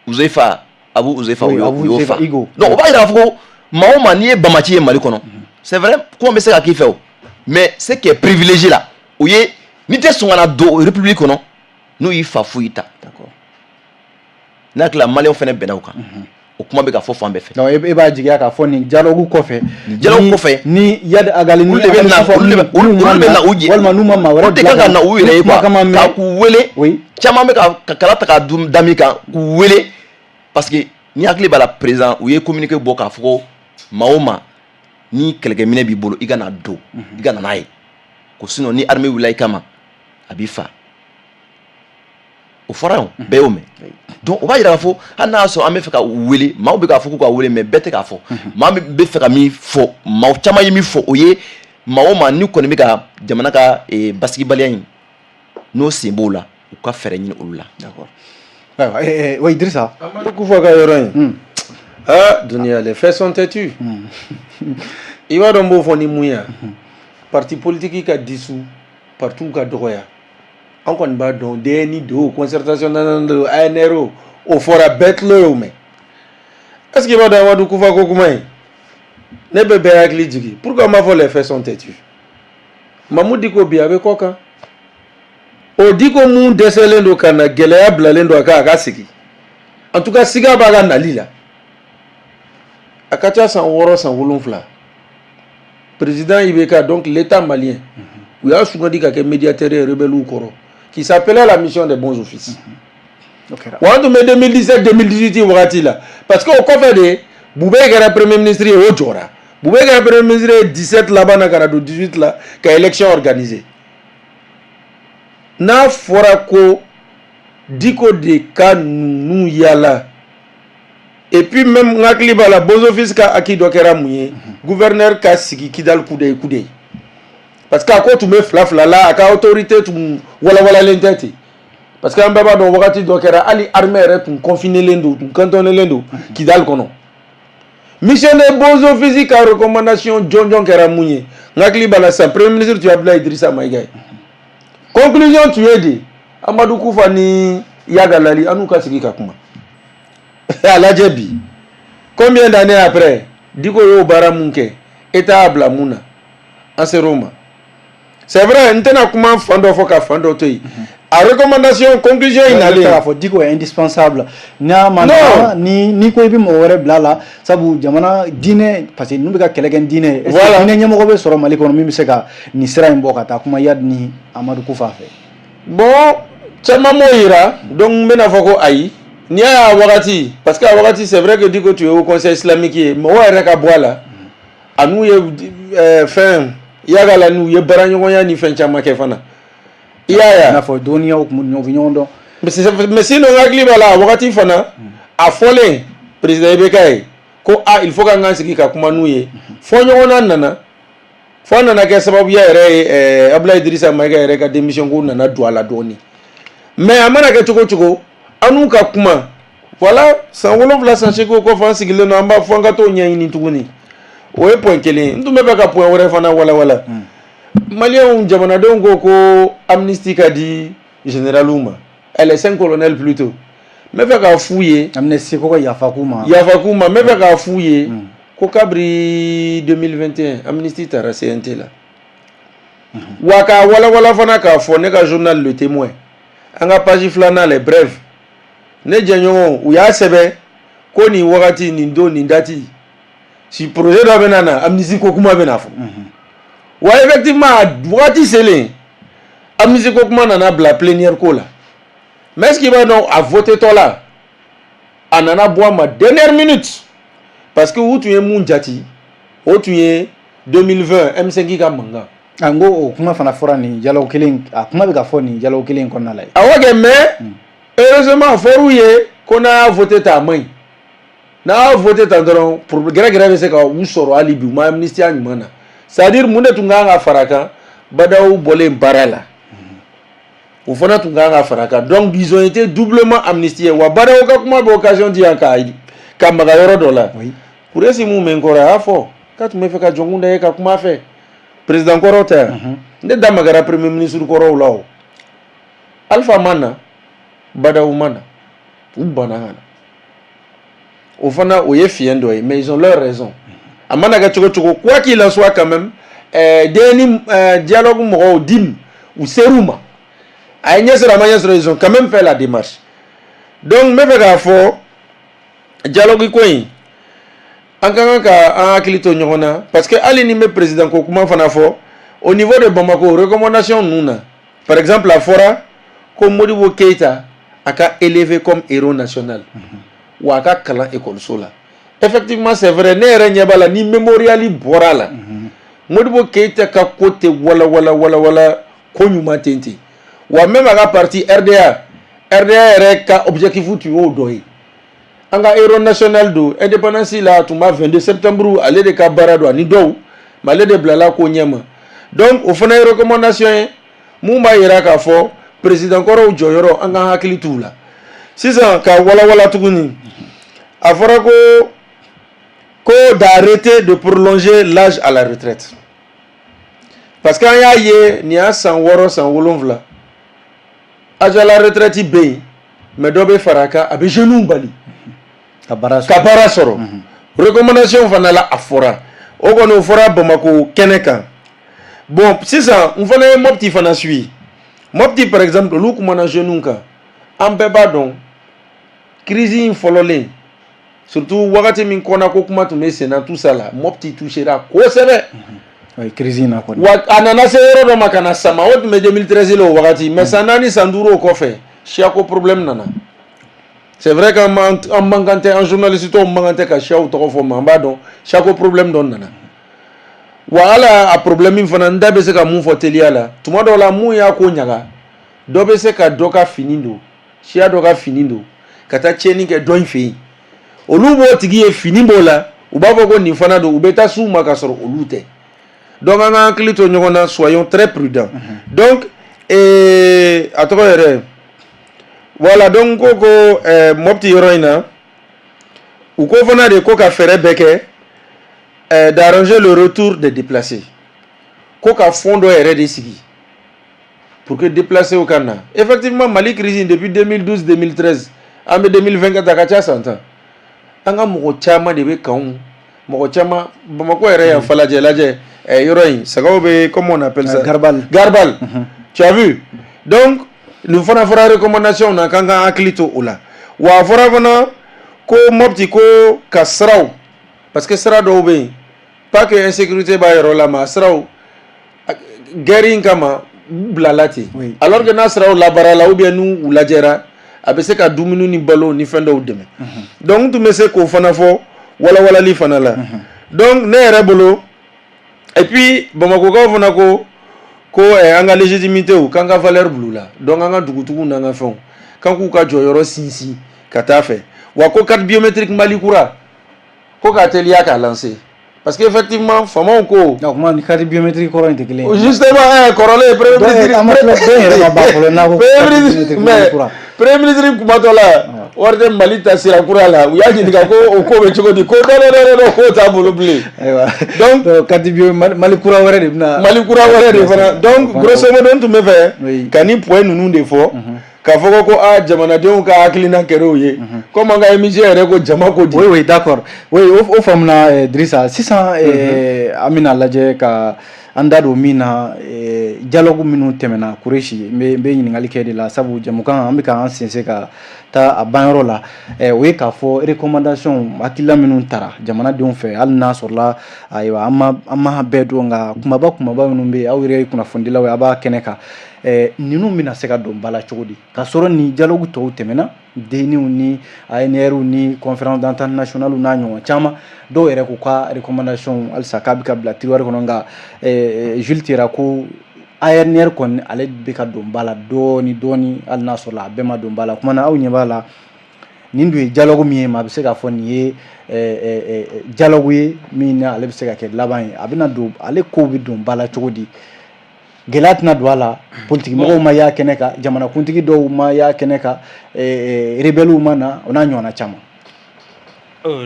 Uzaifa Abu Uzaifa o y'o fa donc o b'a yira k'a fɔ ko maa o maa n'i ye Bamaci ye Mali kɔnɔ c'est vrai kuma bɛ se ka k'i fɛ o mais ce qui est privilégié là o ye n'i tɛ sɔn ka na don république kɔnɔ n'u y'i fa fo i ta n'a hakili la maliyɛnw fana bɛnna o kan o kuma bɛ ka fɔ fan bɛɛ fɛ donc e b'a jigiya k'a fɔ nin dialogue kɔfɛ ni Yad Agali ni olu de bɛ na u jɛ walima n'u ma maa wɛrɛ o de kan ka na u yɛrɛ ye quoi ka k'u wele caman bɛ ka kala ta ka da min kan k'u wele parce que ni hakili b'a la président u ye communiqué bɔ k'a fɔ ko maa o maa ni kɛlɛkɛminɛ b'i bolo i ka na don i ka na n'a ye ko sinon ni armée wulila i kama a b'i fa o fɔra yan bɛɛ y'o mɛn donc o b'a yira k'a fɔ hali n'a y'a sɔrɔ an bɛ fɛ ka wele maaw bɛ k'a fɔ k'u ka wele mais bɛɛ tɛ k'a fɔ maa min bɛ fɛ ka min fɔ maa caman ye min fɔ o ye maa o maa ni kɔni bɛ ka jamana ka basigibaliya in n'o sen b'o la u ka fɛɛrɛ ɲini olu la. d'accord ayiwa oui Idrissa. Amadou Koufa ka yɔrɔ in duniya les faits sont têtus i b'a dɔn n b'o fɔ ni mun ye parti politique ka dissous partout ka dɔgɔya an kɔni b'a dɔn DNI do concertation nationale do ANR o fɔra bɛɛ tulo y'o mɛn est ce que i b'a dɔn Amadou Koufa ko kuma in ne bɛ bɛɛ hakili jigin pourquoi n b'a fɔ les faits sont têtus Mamu Diko bi a bɛ kɔ kan o Diko mun dɛsɛlen do ka na gɛlɛya bilalen do a kan a ka sigi en tout cas siga b'a ka nali la a ka ca san 6 san 7 président IBK donc l'état malien u y'a sugandi ka kɛ médiateur ye rebelle kɔrɔ qui s'appelait la mission des bons offices wa an tun bɛ 2017 2018 wagati la parce que o kɔfɛ de Bubé kɛra premier ministre ye o jɔra Bubé kɛra premier ministre ye 17 laban na ka na don 18 la ka élection organisée n'a fɔra ko Diko de ka ninnu yala et puis même hakili b'a la bons offices ka acquis dɔ kɛra mun ye gouverneur ka sigi Kidal kude parce que a ko tun bɛ fila la a ka autorité tun walawalalen tɛ ten parce que an bɛɛ b'a dɔn wagati dɔ kɛra hali armée yɛrɛ tun confinelen don tun cantonnelen don Kidal kɔnɔ mission des bons offices ka recommandation jɔnjɔn kɛra mun ye n hakili b'a la sisan premier ministre tun ye Abdoulaye Idrissa Maïga ye conclusion tun ye de Amadou Koufa ni Yagalali an n'u ka sigi ka kuma a lajɛ bi combien d'années après Diko y'o baara mun kɛ état y'a bila mun na an ser'o ma c'est vrai n tɛna kuma fan dɔ fɔ ka fan dɔ to yen a recommandation conclusion in nalen k'a fɔ Diko est indispensable n'a ma na ni ko i bɛ mɔgɔ wɛrɛ bila la sabu jamana diinɛ parce que n'u bɛ ka kɛlɛ kɛ ni diinɛ ye voilà diinɛ ɲɛmɔgɔ bɛ sɔrɔ Mali kɔnɔ min bɛ se ka nin sira in bɔ ka taa kuma Yad ni Amadou Koufa fɛ bon caman m'o yira donc n bɛna fɔ ko ayi n'i y'a wagati parce que a wagati c'est vrai que Diko tun ye au conseil islamique ye mɔgɔ yɛrɛ ka bɔ a la a n'u ye fɛn Yagala n'u ye baaraɲɔgɔnya ni fɛn caman kɛ fana i y'a ye i n'a fɔ dɔnniyaw tun bɛ ɲɔgɔn dɔn mais sinon hakili b'a la a wagati fana a fɔlen président IBK ye ko il faut k'an sigi ka kuma n'u ye fɔ ɲɔgɔnna nana fɔ nana kɛ sababuya yɛrɛ ye Abdoulaye Idrissa Maïga yɛrɛ ka démission ko nana don a la dɔɔni mais a mana kɛ cogo cogo an n'u ka kuma voilà san 7 san 8 kɔfɛ an sigilen don an b'a fɔ an ka t'o ɲɛɲini tuguni o ye point kelen n tun bɛ fɛ ka point wɛrɛ fana walawala maliyɛnw jamanadenw ko amnistie ka di généraliw ma les 5 colonels plutôt n bɛ fɛ k'a f'u ye amnistie ko ka yafa k'u ma n bɛ fɛ k'a f'u ye ko kabiri 2021 amnistie taara CNT la wa k'a walawala fana k'a fɔ ne ka journal Le Témoin an ka page 2 les brèves ne jɛɲɔgɔnw u y'a sɛbɛn ko nin wagati nin don nin dati si projet dɔ bɛ na amnistie ko kuma bɛ na fɔ wa effectivement wagati selen amnistie ko kuma nana bila plénière ko la mais est-ce qu'il va donc à voter tɔ la a nana bɔ a ma dernière minute parce que u tun ye mun jati o tun ye 2020 M5 ka mankan an ko o kuma fana fɔra nin dialogue kelen a kuma bɛ ka fɔ nin dialogue kelen kɔnɔna la awɔ kɛ mais heureusement fɔr'u ye ko n'a y'a voté ta a man ɲi n'a y'a voté ta dɔrɔn gɛrɛgɛrɛ bɛ se ka u sɔrɔ hali bi u ma amnistie a ɲuman na c'est à dire mun de tun kan ka fara kan Badawu bɔlen baara la o fana tun kan ka fara kan donc ils ont été doublement amnistiés wa Badawu ka kuma bɛ occasion di yan ka maga yɔrɔ dɔ la Kuresi mun mɛ n kɔrɔ a y'a fɔ k'a tun bɛ fɛ ka jɔnkun da ye ka kuma fɛ président kɔrɔ tɛ yan ne da magara premier ministre kɔrɔw la o Alpha ma na Badawu ma na u banna ka na o fana o ye fiɲɛ dɔ ye mais ils ont leur raison a mana kɛ cogo cogo quoi qu'il en soit quand même DNI dialogue mɔgɔw dim u ser'u ma a ye ɲɛ sɔrɔ a ma ɲɛ sɔrɔ ils ont quand même fait la démarche donc n bɛ fɛ k'a fɔ dialogue ko in an ka kan ka an hakili to ɲɔgɔn na parce que hali ni n bɛ président ko kuma fana fɔ au niveau de Bamako recommandation ninnu na par exemple a fɔra ko Modibo Keita a ka élevé comme héros national wa a ka kalan école la effectivement c'est vrai ne yɛrɛ ɲɛ b'a la ni mémorial bɔra la Modibo Keita ka ko tɛ wala ko ɲuman ten ten wa même a ka parti RDA yɛrɛ ka objectif tun y'o dɔ ye an ka héros national do indépendance la tun b'a 22 septembre ale de ka baara do ani dɔw mais ale de bilala ko ɲɛma donc o fana ye recommandation ye mun b'a yira k'a fɔ président kɔrɔw jɔyɔrɔ an ka hakili t'u la sisan ka walawala tuguni a fɔra ko d'arrêter de prolonger l'âge à la retraite parce que an y'a ye nin y'a san 6 san 7 âge à la retraite bɛ yen mais dɔ bɛ fara a kan a bɛ jeunes bali ka baara sɔrɔ recommandation fana la a fɔra o kɔni o fɔra Bamako kɛnɛ kan bon sisan n fana ye Mopti fana suit Mopti par exemple olu kumana jeunes kan an bɛɛ b'a dɔn crise in fɔlɔlen surtout wagati min kɔnna ko kuma tun bɛ sen na tout ça la Mopti touchera kosɛbɛ crise in na kɔni wa a nana se yɔrɔ dɔ ma ka na sama o tun bɛ 2013 la o wagati mais san 4 san 5 o kɔfɛ siyako problème nana c'est vrai qu'an mankan tɛ an journaliste tɔw mankan tɛ ka siyaw tɔgɔ fɔ mais an b'a dɔn siyako problème dɔ nana wa ala a problème min fana n da bɛ se ka mun fɔ teliya la tuma dɔw la mun y'a ko ɲaga dɔ bɛ se ka dɔ ka fini don siya dɔ ka fini don ka taa tiɲɛni kɛ dɔ in fɛ yen olu b'o tigi ye fini b'o la u b'a fɔ ko nin fana don u bɛ taa s'u ma ka sɔrɔ olu tɛ donc an ka hakili to ɲɔgɔn na soyons très prudents donc a tɔgɔ yɛrɛ voilà donc ko Mopti yɔrɔ in na u ko fana de ko ka fɛɛrɛ bɛɛ kɛ d'arranger le retour des déplacés ko ka fond dɔ yɛrɛ de sigi pour que déplacés ka na effectivement Mali crise depuis 2012 2013 an bɛ 2024 a ka ca san 10 an ka mɔgɔ caman de bɛ kanw mɔgɔ caman Bamako yɛrɛ yan Falajɛ lajɛ yɔrɔ in sagaw bɛ comment on appelle ça Garbal tu as vu donc nin fana fɔra recommandation na kan ka hakili to o la wa a fɔra fana ko Mopti ko ka siraw parce que sira dɔw bɛ yen pas que insécurité b'a yɔrɔ la mais a siraw guerre in kama u bilala ten alors que n'a siraw labaara la ou bien n'u u lajɛra a bɛ se ka dumuni ni balo ni fɛn dɔw dɛmɛ donc n tun bɛ se k'o fana fɔ walawalali fana la donc ne yɛrɛ bolo et puis Bamakokaw fana ko an ka légitimité k'an ka valeur bulu la donc an ka dugutigiw n'an ka fɛnw k'an k'u ka jɔyɔrɔ sinsin ka taa fɛ wa ko carte biométrique Mali kura ko k'a teliya k'a lancer parce que effectivement famaw ko kuma ni carte biométrique kɔrɔ in tɛ kelen ye justement kɔrɔlen premier ministre kumatɔ la wari tɛ Mali ta sira kura la u y'a ɲininka ko o ko bɛ cogo di ko non k'o t'a bolo bilen donc carte biométrique Mali kura wɛrɛ de bɛna Mali kura wɛrɛ de fana donc grosso modo n tun bɛ fɛ ka nin point ninnu de fɔ k'a fɔ ko jamanadenw ka hakilina kɛr'o ye comme an ka émission yɛrɛ ko jama ko di oui d'accord oui o faamuna Drissa sisan an bɛna lajɛ ka an da don min na dialogue minnu tɛmɛna Kureshi n bɛ ɲininkali kɛ de la sabu jamukan an bɛ ka an sinsin ka taa a banyɔrɔ la o ye k'a fɔ recommandation hakilila minnu tara jamanadenw fɛ hali n'a sɔrɔla ayiwa an ma bɛɛ dɔn nka kumaba minnu bɛ yen aw yɛrɛ ye kunnafonidilaw ye a b'a kɛnɛ kan ninnu bɛna se ka don ba la cogo di k'a sɔrɔ ni dialogue tɔw tɛmɛna deniw ni ANR ni conférence d'entente nationale n'a ɲɔgɔn caman dɔw yɛrɛ k'u ka recommandation halisa k'a bɛ ka bila tiroir kɔnɔ nka Jules Tera ko ANR kɔni ale bɛ ka don ba la dɔɔni hali n'a sɔrɔ a bɛɛ ma don ba la kuma na aw ɲɛ b'a la nin dun ye dialogue min ye ma a bɛ se k'a fɔ nin ye dialogue ye min na ale bɛ se ka kɛ laban ye a bɛna don ale kow bɛ don ba la cogo di gɛlɛya tɛna don a la politique mɔgɔw ma y'a kɛnɛ kan jamanakuntigi dɔw ma y'a kɛnɛ kan rebelles ma na o n'a ɲɔgɔnna caman.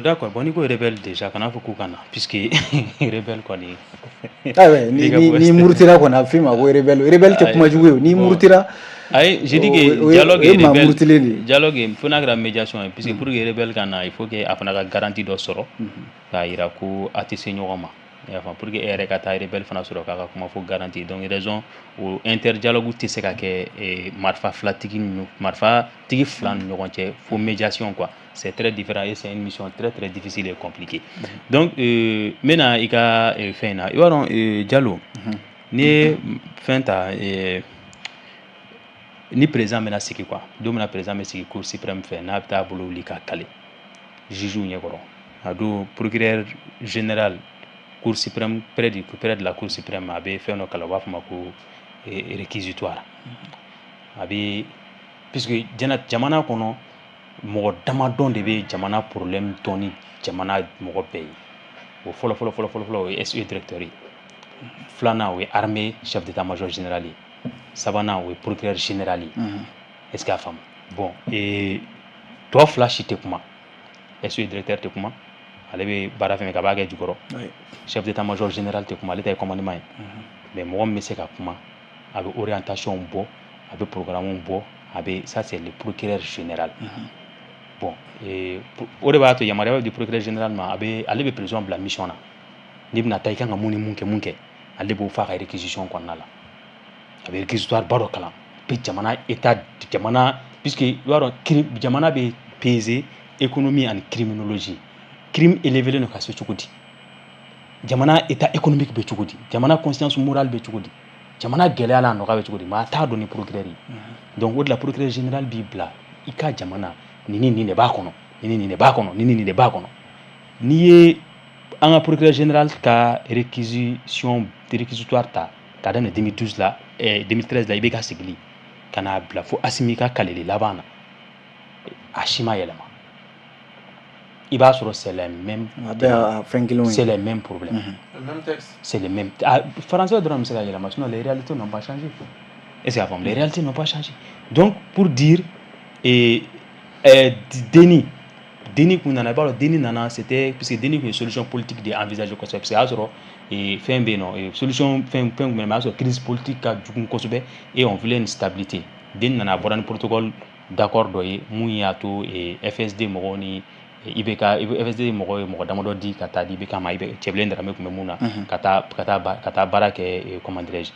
D'accord, bon, n'i ko rebelle déjà kana fɔ k'u kana puisque rebelle kɔni ni murutira kɔni a bɛ f'i ma ko rebelle tɛ kuma jugu ye ni murutira ayi je dis que dialogue fo n'a kɛra médiation ye puisque pour que rebelle ka na il faut que a fana ka garantie dɔ sɔrɔ k'a yira ko a tɛ se ɲɔgɔn ma pour que e yɛrɛ ka taa rebelle fana sɔrɔ k'a ka kuma fo garantie donc raison o interdialogue tɛ se ka kɛ marifatigi fila ni ɲɔgɔn cɛ fo médiation quoi. C'est très différent et c'est une mission très très difficile et compliquée. Donc maintenant i ka fɛn na i b'a dɔn Diallo ni ye fɛn ta ni président bɛna sigi quoi don min na président bɛ sigi cour suprême fɛ n'a bɛ taa bolo wuli ka kale jugew ɲɛkɔrɔ a don procureur général cour suprême près de la cour suprême a bɛ fɛn dɔ kalan u b'a fɔ ma ko réquisitoire a bɛ puisque jamana kɔnɔ mɔgɔ damadɔn de bɛ jamana problème dɔn ni jamana mɔgɔ bɛɛ ye o fɔlɔ o ye SE directeur ye filanan o ye armée chef d'état-major général ye sabanan o ye procureur général ye est-ce que a faamu bon tɔ fila si tɛ kuma SE directeur tɛ kuma ale bɛ baara fɛn k'a b'a kɛ jukɔrɔ chef d'état-major général tɛ kuma ale ta ye commandement ye mais mɔgɔ min bɛ se ka kuma a bɛ orientation bɔ a bɛ programme bɔ a bɛ ça c'est le procureur général. Bon, o de b'a to yamaruya di procureur général ma ale bɛ prison bila mission na n'i bɛna taa i kan ka mun ni mun kɛ ale b'o f'a ka réquisition kɔnɔna la a bɛ réquisitoire ba dɔ kalan jamana puisque i b'a dɔn jamana bɛ peser économie ani criminologie crime élevé no ka se cogo di jamana état économique bɛ cogo di jamana conscience morale bɛ cogo di jamana gɛlɛya la nɔgɔya bɛ cogo di maa t'a dɔn ni procureur ye donc o de la procureur général b'i bila i ka jamana nin de b'a kɔnɔ nin de b'a kɔnɔ n'i ye an ka procureur général ka réquisitoire ta k'a daminɛ 2012 la 2013 la i bɛ ka sigili ka n'a bila fo Asimi ka kaleli laban na a si ma yɛlɛma i b'a sɔrɔ c'est le même problème c'est le même français dɔrɔn bɛ se ka yɛlɛma sinon les réalités n'ont pas changé est-ce que a faamu les réalités n'ont pas changé donc pour dire Déni kun nana i b'a dɔn Déni nana c'était parce que Déni kun ye solution politique de envisager kosɛbɛ parce que a y'a sɔrɔ fɛn bɛ yen nɔ solution fɛn kun bɛ yen mais a y'a sɔrɔ crise politique ka jugu kosɛbɛ et on voulait une stabilité Déni nana a bɔra ni protocole d'accord dɔ ye mun y'a to FSD mɔgɔw ni FSD mɔgɔw ye mɔgɔ damadɔ di ka taa di IBK ma Cɛbilen Darame kun bɛ mun na ka taa baara kɛ comment dirais-je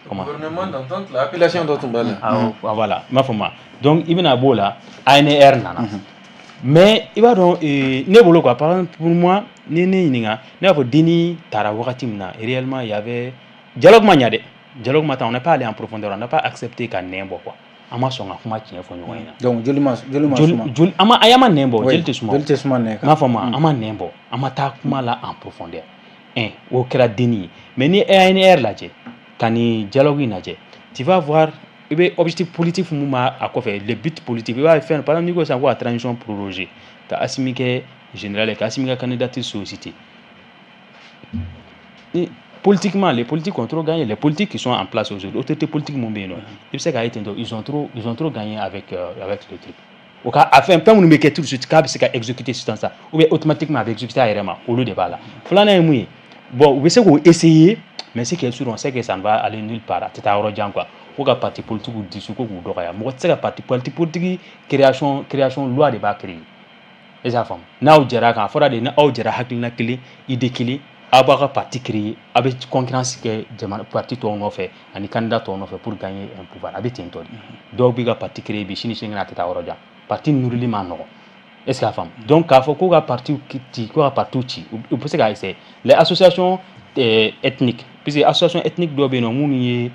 gouvernement d'entente la appellation dɔ tun b'a la voilà i m'a fɔ ma donc i bɛna b'o la ANR nana mais i b'a dɔn ne bolo quoi par exemple pour moi ni ne ɲininka ne b'a fɔ Déni taara wagati min na réellement il y avait dialogue ma ɲa dɛ dialogue ma taa on n'est pas allé en profondeur on n'a pas accepté ka nɛn bɔ quoi an ma sɔn ka kuma tiɲɛ fɔ ɲɔgɔn ye donc joli ma suma a y'an ma nɛn bɔ joli tɛ suma nɛn kan n b'a fɔ ma an ma nɛn bɔ an ma taa kuma la en profondeur o kɛra Déni ye mais ni ANR lajɛ ka ni dialogue in lajɛ tu vas voir i bɛ objectif politique mun b'a a kɔfɛ le but politique i b'a fɛn par exemple n'i ko sisan ko ka transition proroger ka Asimi kɛ général ye ka Asimi ka candidature solliciter politiquement les politiques ont trop gagné les politiques qui sont en place aujourd'hui autorité politique mun bɛ yen nɔ i bɛ se k'a ye ten tɔ ils ont trop gagné avec le truc o ka a fɛn minnu bɛ kɛ tout de suite k'a bɛ se ka exécuter sisan sa ou bien automatiquement a bɛ exécuter a yɛrɛ ma olu de b'a la filanan ye mun ye bon u bɛ se k'o essayer mais c'est que sûr on sait que ça ne va aller nulle part a tɛ taa yɔrɔ jan quoi ko ka parti politique disu ko k'u dɔgɔya mɔgɔ tɛ se ka parti politique création loi de b'a créer est-ce que a faamu n'aw jɛra kan a fɔra de n'aw jɛra hakilina kelen idée kelen a b'a ka parti créer a bɛ concurrence kɛ jamana parti tɔw nɔfɛ ani candidat tɔw nɔfɛ pour gagner un pouvoir a bɛ ten tɔ de dɔw bɛ ka parti créer bi sini sinikɛnɛ a tɛ taa yɔrɔ jan parti nuruli ma nɔgɔn est-ce que a faamu donc k'a fɔ ko ka parti ci ko ka parti ci u bɛ se k'a essayer les associations ethniques puisque association ethnique dɔw bɛ yen nɔ minnu ye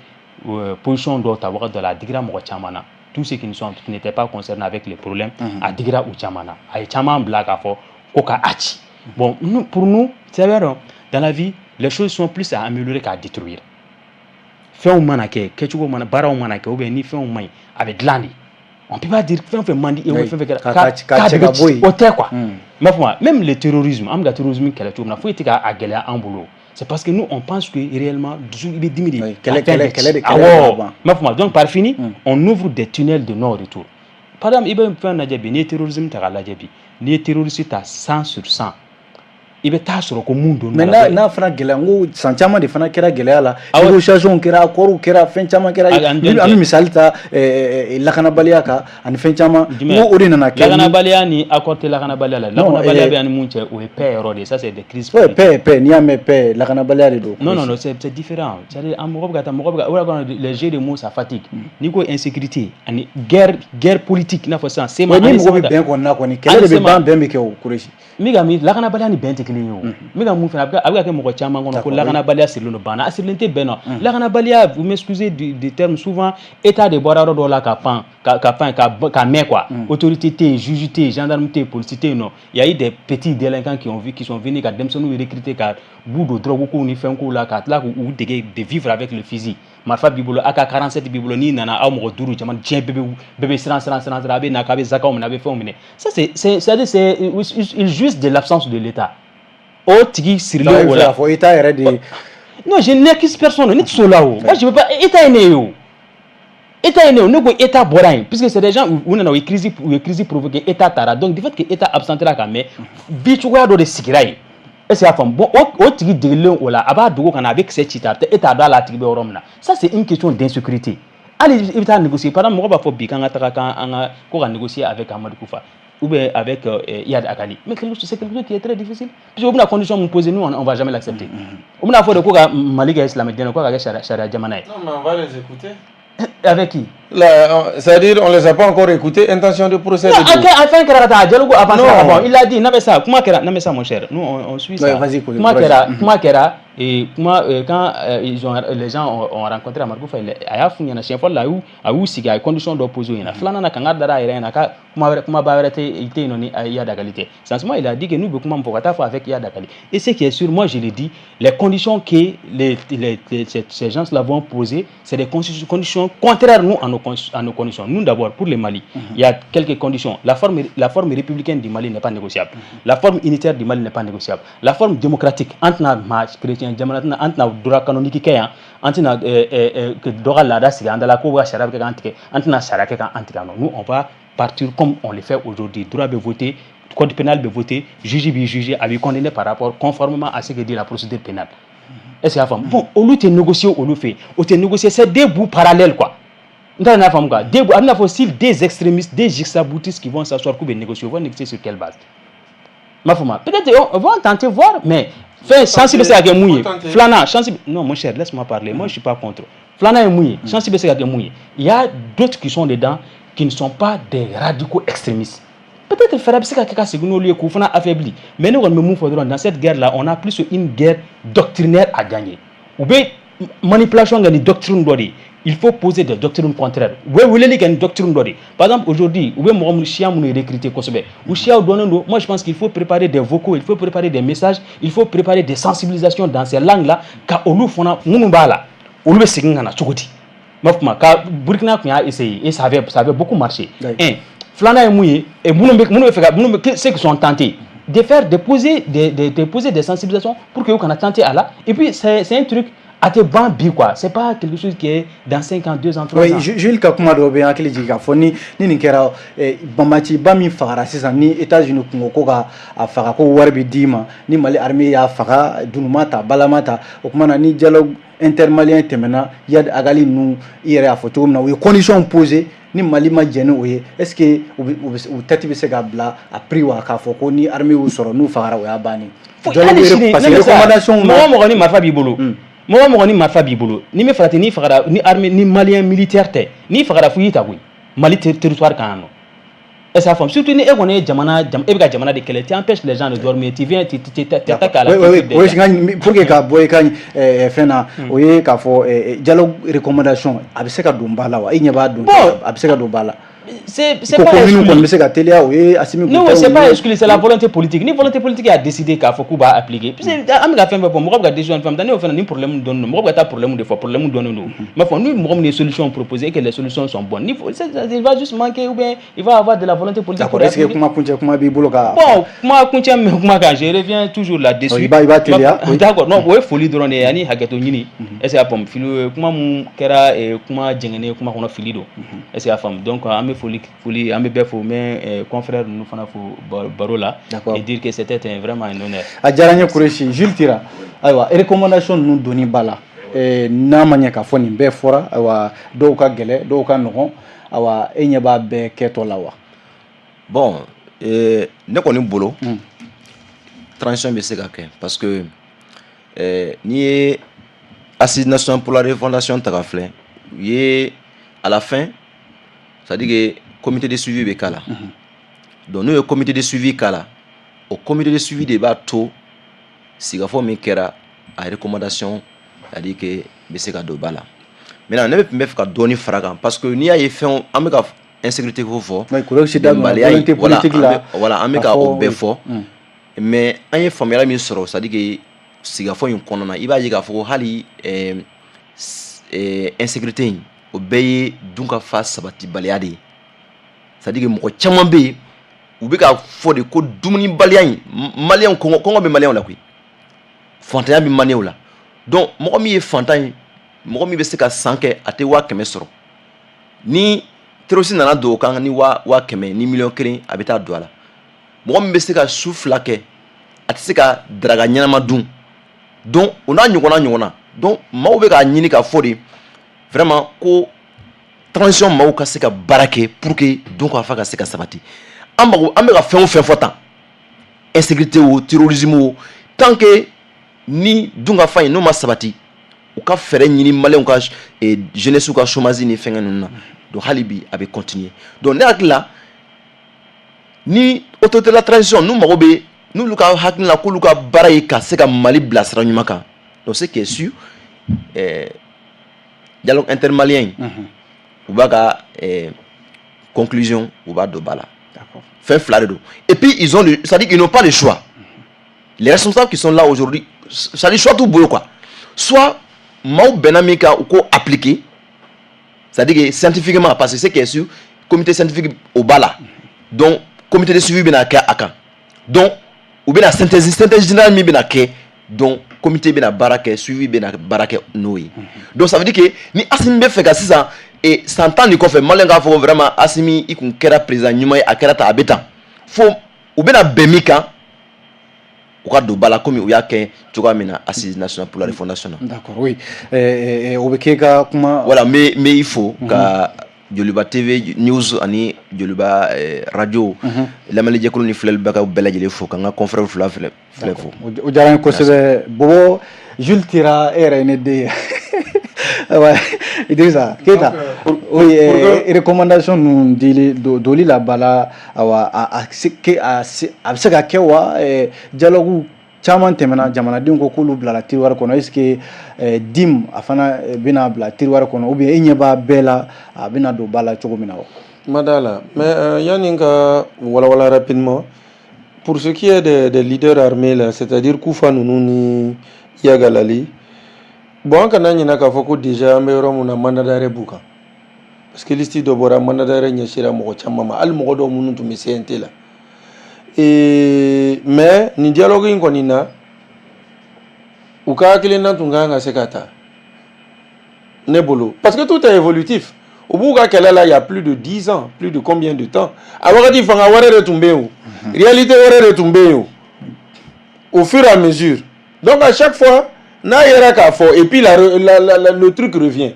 position dɔw ta wagati dɔ la a digira mɔgɔ caman na tous ceux qui n'étaient pas concernés avec les problèmes a digira u caman na a ye caman bila k'a fɔ ko ka a ci bon pour nous c'est vrai dans la vie les choses sont plus à améliorer qu'à détruire fɛnw mana kɛ kɛcogo mana baaraw mana kɛ ou bien ni fɛnw man ɲi a bɛ dilan de on peut pas dire fɛn fɛn man di e fɛn fɛn kɛra k'a bɛ ci o tɛ quoi m'a fɔ ma même le terrorisme an bɛ ka terrorisme kɛlɛ cogo min na foyi tɛ k'a gɛlɛya an bolo c'est parce que nous on pense que réellement dusu i bɛ dimi de m'a fɔ ma donc par fini on ouvre des tunnels de non retour par exemple i bɛ fɛn lajɛ bi n'i ye terrorisme ta k'a lajɛ bi n'i ye terroriste ta 100 sur 100 i bɛ taa sɔrɔ ko mun don mais n'a fana gɛlɛya n ko san caman de fana kɛra gɛlɛya la négociation kɛra accord kɛra fɛn caman kɛra an bɛ misali ta lakanabaliya kan ani fɛn caman n ko o de nana kɛ lakanabaliya ni accord tɛ lakanabaliya la lakanabaliya bɛ ani mun cɛ o ye paix yɔrɔ de ça c'est des crises paix n'i y'a mɛn paix lakanabaliya de don non c'est différent c'est-à-dire an mɔgɔ bɛ ka taa mɔgɔ bɛ ka o de kɔnɔ les jeux de mots ça fatigue n'i ko insécurité ani guerre politique i n'a fɔ sisan sema ni mɔgɔ bɛ bɛn kɔnɔna kɔni kɛlɛ de bɛ ban bɛn bɛ kɛ o kureshi min ka min lakanabaliya ni bɛn tɛ kelen ye o min ka mun fana a bɛ ka kɛ mɔgɔ caman kɔnɔ ko lakanabaliya sirilen don banna a sirilen tɛ bɛn na lakanabaliya vous m'excusez du terme souvent état de bɔra yɔrɔ dɔw la ka pan ka mɛn quoi autorité tɛ yen juge tɛ yen gendarme tɛ yen police tɛ yen nɔ il y a eu des petits délinquants qui sont venus ka denmisɛnninw recruter ka b'u don drogue kow ni fɛn kow la ka tila k'u dege de vivre avec le fusil marifa b'i bolo AK-47 b'i bolo n'i nana aw mɔgɔ 5 jama diɲɛ bɛɛ bɛ siran a bɛ na k'a bɛ zakaw minɛ a bɛ fɛnw minɛ ça c'est il jouissent de l'absence de l'État o tigi sirilen o la fɔ État yɛrɛ de non je n'accuse personne ne tɛ s'o la o moi je veux pas État ye ne ye o État ye ne ye o ne ko État bɔra yen puisque c'est des gens u nana u ye crise provoquée État taara donc du fait que État absentera kan mais bi cogoya dɔ de sigira yen est-ce que y'a faamu bon o tigi degelen o la a b'a dogo ka na a bɛ kisɛ ci ta e t'a dɔn a la a tigi bɛ yɔrɔ min na ça c'est une question d'insécurité hali i bɛ taa négocier par exemple mɔgɔ b'a fɔ bi k'an ka taga k'an ka ko ka négocier avec Amadu Kufa ou bien avec Iyad Akali mais c'est quelque chose qui est très difficile parce que au bɛna condition mun poser nous on va jamais l'accepter o bɛna fɔ de ko ka Mali kɛ islamique ko ka kɛ charia jamana ye non mais on va les écouter avec qui c'est-à-dire on les a pas encore écoutés intention de procès afin kɛra ka taa Dialogue avancé bon il a dit n'a bɛ ça kuma kɛra n'a bɛ ça mon cher nous on suit ça kuma kɛra et quand les gens ont rencontré Amadu Kufa a y'a f'u ɲɛna siɲɛ fɔlɔ la a y'u sigi a ye condition dɔ posé ɲɛna filanan na kanga dara a yɛrɛ ɲɛna ka kumaba wɛrɛ tɛ yen nɔ ni Iyad Akali tɛ sincèrement il a dit que n'u bɛ kuma min fɔ ka taa fɔ avec Iyad Akali et ce qui est sûr moi je le dis les conditions que ces gens là vont poser c'est des conditions contraires nous à nos conditions nous d'abord pour le Mali il y a quelques conditions la forme républicaine du Mali n'est pas négociable la forme unitaire du Mali n'est pas négociable la forme démocratique entre chrétien jamana an tɛna droit canonique kɛ yan an tɛna dɔ ka laada sigi an da la ko bɛ ka sariya kɛ k'an tigɛ an tɛna sariya kɛ k'an tigɛ non nous on va partir comme on le fait aujourd'hui droit bɛ voter code pénal bɛ voter juge b'i juger a b'i condamner par rapport conformément à ce que dit la procédure pénale est-ce que y'a faamu bon olu tɛ négocier olu fɛ o tɛ négocier c'est deux bouts parallèles quoi n t'a n'a faamu quoi deux bouts a bɛna fɔ si des extrémistes des jusqu'à-boutistes qui vont s'asseoir k'u bɛ négocier ils vont négocier sur quelle base ma faamu peut-être on va tenter voir mais fait chance bɛ se ka kɛ mun ye filanan chance non mon cher laisse-moi parler moi je suis pas contre filanan ye mun ye chance bɛ se ka kɛ mun ye il y a d'autres qui sont dedans qui ne sont pas des radicaux extrémistes peut-être fɛrɛ bɛ se ka kɛ ka segin n'olu ye k'u fana affaibli mais ne kɔni bɛ mun fɔ dɔrɔn dans cette guerre là on a plus une guerre doctrinaire à gagner u bɛ manipulation kɛ ni doctrine dɔ de ye il faut poser des doctrines contraires u bɛ weleli kɛ ni doctrine dɔ de ye par exemple aujourd'hui u bɛ mɔgɔ minnu siya minnu recruter kosɛbɛ u siyaw dɔnnen don moi je pense qu'il faut préparer des vocaux il faut préparer des messages il faut préparer des sensibilisations dans ces langues là ka olu fana minnu b'a la olu bɛ segin ka na cogo di ma fɔ ma ka Burkina tun y'a essayé et ça avait beaucoup marché filanan ye mun ye minnu bɛ fɛ ka ceux qui sont tentés de poser des sensibilisations pour que u kana tenter à la et puis c'est un truc a tɛ ban bi quoi c'est pas quelque chose qui est dans 5 ans 2 ans 3 ans. Jules ka kuma dɔ bɛ n hakili jigin k'a fɔ ni nin kɛra banbaciba min fagara sisan ni États-Unis kungo ko ka a faga ko wari bɛ d'i ma ni Mali armée y'a faga dunuma ta balama ta o kuma na ni dialogue intermalien tɛmɛna Iyad Akali ninnu i yɛrɛ y'a fɔ cogo min na u ye condition posé ni Mali ma jɛni o ye est-ce que u tête bɛ se ka bila a prix wa k'a fɔ ko ni armée y'u sɔrɔ n'u fagara o y'a bannen parce que recommandation mɔgɔ ni marifa b'i bolo mɔgɔ ni marifa b'i bolo ni min farati ni fagara ni armée ni malien militaire tɛ ni fagara fo i ta koyi Mali territoire kan yan nɔ est-ce que femme surtout ni e kɔni ye jamana e bɛ ka jamana de kɛlɛ tu empêches les gens de dormir tu viens t'attaques à la oui pour que ka bɔ i ka fɛn na o ye k'a fɔ dialogue recommandation a bɛ se ka don ba la wa i ɲɛ b'a don a bɛ se ka don ba la c'est pas exclu non c'est pas exclu c'est la volonté politique ni volonté politique a décidé k'a fɔ k'u b'a appliquer parce que an bɛ ka fɛn bɛɛ fɔ mɔgɔ bɛ ka décision fɛn n'o fana ni problème dɔnnen don mɔgɔ bɛ ka taa problème de fɔ problème dɔnnen don mais fɔ ni mɔgɔ min ye solution proposée et que les solutions sont bonnes il va juste manquer ou bien il va avoir de la volonté politique. D'accord, est-ce que kuma b'i bolo ka bon kuma kuncɛ min kuma kan je reviens toujours là-dessus. Il va teliya d'accord non o ye foli dɔrɔn de ye ani hakɛto ɲini est-ce que a faamu fili kuma mun kɛra kuma jɛngɛnen kuma kɔnɔ fili don est-ce que a faamu donc an bɛ foli an bɛ bɛɛ fo mais confrère ninnu fana fo baro la et dire que c'était vraiment un honneur. A diyara n ye Kureshi Jules Tira ayiwa recommandation ninnu donni ba la n'a ma ɲɛ k'a fɔ nin bɛɛ fɔra ayiwa dɔw ka gɛlɛ dɔw ka nɔgɔn ayiwa e ɲɛ b'a bɛɛ kɛtɔ la wa. Bon ne kɔni bolo transition bɛ se ka kɛ parce que n'i ye Assise nationale pour la refondation ta ka filɛ u ye à la fin c'est-à-dire que comité de suivi bɛ k'a la donc n'o ye comité de suivi k'a la o comité de suivi de b'a to sigafɔ min kɛra a recommandation c'est-à-dire que bɛ se ka don ba la maintenant ne bɛ fɛ ka dɔɔni fara kan parce que n'i y'a ye fɛn an bɛ ka insécurité ko fɔ bɛnbaliya voilà an bɛ ka o bɛɛ fɔ mais an ye faamuyali min sɔrɔ c'est-à-dire que sigafɔ in kɔnɔna i b'a ye k'a fɔ ko hali insécurité in o bɛɛ ye dunkafa sabatibaliya de ye c'est-à-dire que mɔgɔ caman bɛ yen u bɛ ka fɔ de ko dumunibaliya in maliyɛnw kɔngɔ bɛ maliyɛnw la koyi fantanya bɛ maliyɛnw la donc mɔgɔ min ye fantan ye mɔgɔ min bɛ se ka san kɛ a tɛ 100,000 sɔrɔ ni terroriste nana don o kan ni 100,000 ni 1,000,000 a bɛ taa don a la mɔgɔ min bɛ se ka su 2 kɛ a tɛ se ka daraka ɲɛnama dun donc o n'a ɲɔgɔnna donc maaw bɛ k'a ɲini k'a fɔ de vraiment ko transition maaw ka se ka baara kɛ pour que dunkafa ka se ka sabati an bɛ ka fɛn o fɛn fɔ tan insécurité o terrorisme o tant que ni dunkafa in n'o ma sabati u ka fɛɛrɛ ɲini maliyɛnw ka jeunesse ka chômage ni fɛngɛ ninnu na donc hali bi a bɛ continuer donc ne hakili la ni autorité la transition n'u mago bɛ n'olu ka hakili la k'olu ka baara ye ka se ka Mali bila sira ɲuman kan donc ce qui est sûr dialogue intermalien u b'a ka conclusion u b'a don ba la fɛn fila de don et puis c'est-à-dire qu'ils n'ont pas le choix les responsables qui sont là aujourd'hui c'est-à-dire soit t'u bolo quoi soit maaw bɛnna min kan u ko appliquer c'est-à-dire que scientifiquement parce que ce qui est sûr comité scientifique o b'a la donc comité de suivi bɛna kɛ a kan donc u bɛna synthèse générale min bɛna kɛ donc comité bɛna baara kɛ suivi bɛna baara kɛ n'o ye donc ça veut dire que ni Assimi bɛ fɛ ka sisan san 10 de kɔfɛ maliyɛn k'a fɔ vraiment Assimi i kun kɛra président ɲuman ye a kɛra tan a bɛ tan fo u bɛna bɛn min kan u ka don ba la komi u y'a kɛ cogoya min na Assise nationale pour la refondation na. D'accord, oui. O bɛ kɛ ka kuma. Voilà mais il faut ka Joliba TV news ani Joliba radio lamɛnnikɛjɛkulu ni filɛlibagaw bɛɛ lajɛlen fo k'an ka confrères fila filɛ fo. O diyara n ye kosɛbɛ Bobo Jules Tira e yɛrɛ ye ne den ye. Idrissa Keita recommandation ninnu doli la bala awa a bɛ se ka kɛ wa dialogue caman tɛmɛna jamanadenw ko k'olu bilala tiroir kɔnɔ est-ce que DIM a fana bɛna bila tiroir kɔnɔ ou bien e ɲɛ b'a bɛɛ la a bɛna don ba la cogo min na wa. Ma da la mais yani ka walawala rapidement pour ce qui est des leaders armés là c'est-à-dire Kufa ninnu ni Yagalali bon an kana ɲina k'a fɔ ko déjà an bɛ yɔrɔ min na mandat d'arrêt b'u kan parce que liste dɔ bɔra mandat d'arrêt ɲɛsira mɔgɔ caman ma hali mɔgɔ dɔw minnu tun bɛ CNT la mais nin dialogue in kɔni na u ka hakilina tun ka kan ka se ka ta ne bolo parce que tout est évolutif u b'u ka kɛlɛ la il y a plus de 10 ans plus de combien de temps a wagati fanga wɛrɛ de tun bɛ yen o réalité wɛrɛ de tun bɛ yen o au fur et à mesure donc à chaque fois n'a yɛrɛ k'a fɔ et puis le truc revient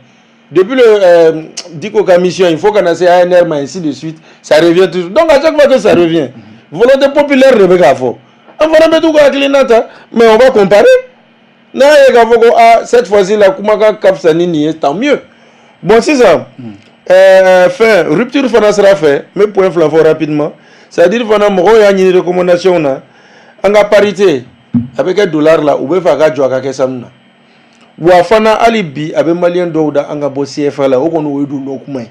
Depuis le Diko Commission, il faut qu'on ait ANR, mais ainsi de suite, ça revient toujours. Donc à chaque fois que ça revient, volonté populaire, Rebecca Fo. On va mettre tout à Clinata, mais on va comparer. Cette fois-ci, la Kumaka Kapsanini, tant mieux. Bon, c'est ça. Fin, rupture sera fait, mais point flavor rapidement. C'est-à-dire qu'on a une recommandation, on a parité avec un dollar là, ou bien faire jouer avec ça. Ou à Fana Alibi, avec Malien Douda, on a bossé là, ou on a eu du document.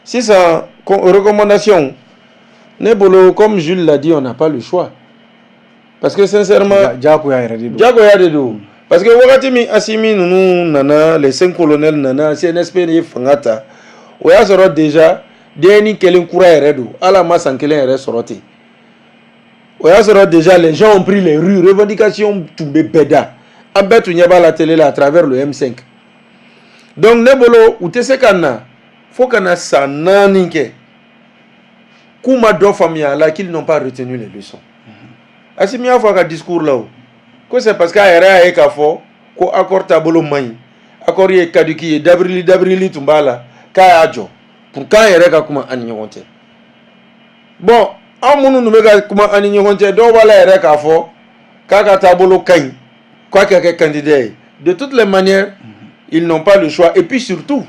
C'est ça, recommandation. Nebolo, comme Jules l'a dit, on n'a pas le choix. Parce que sincèrement, Diako ya redo. Parce que wakati mi asimi nous nana les 5 colonels nana CNSP ni fangata. O ya soro déjà deni kelen kura redo ala masan kelen re soroti. O ya soro déjà les gens ont pris les rues, revendications tombé beda. Ambetu nyaba la télé là à travers le M5. Donc nebolo utese kana faut kana sanani ke. Kuma do famia là qu'ils n'ont pas retenu les leçons. Asimi a fait un discours là. C'est parce qu'il y a un accord tabolo mai. Accord est caduqué. D'abril tumbala. Kaya ajo. Pour quand il y a comment anignoter. Bon, en monu nous mega comment anignoter. Donc voilà il y a fo. Kaka tabolo kain. Quoi qu'il y ait candidat. De toutes les manières, ils n'ont pas le choix. Et puis surtout,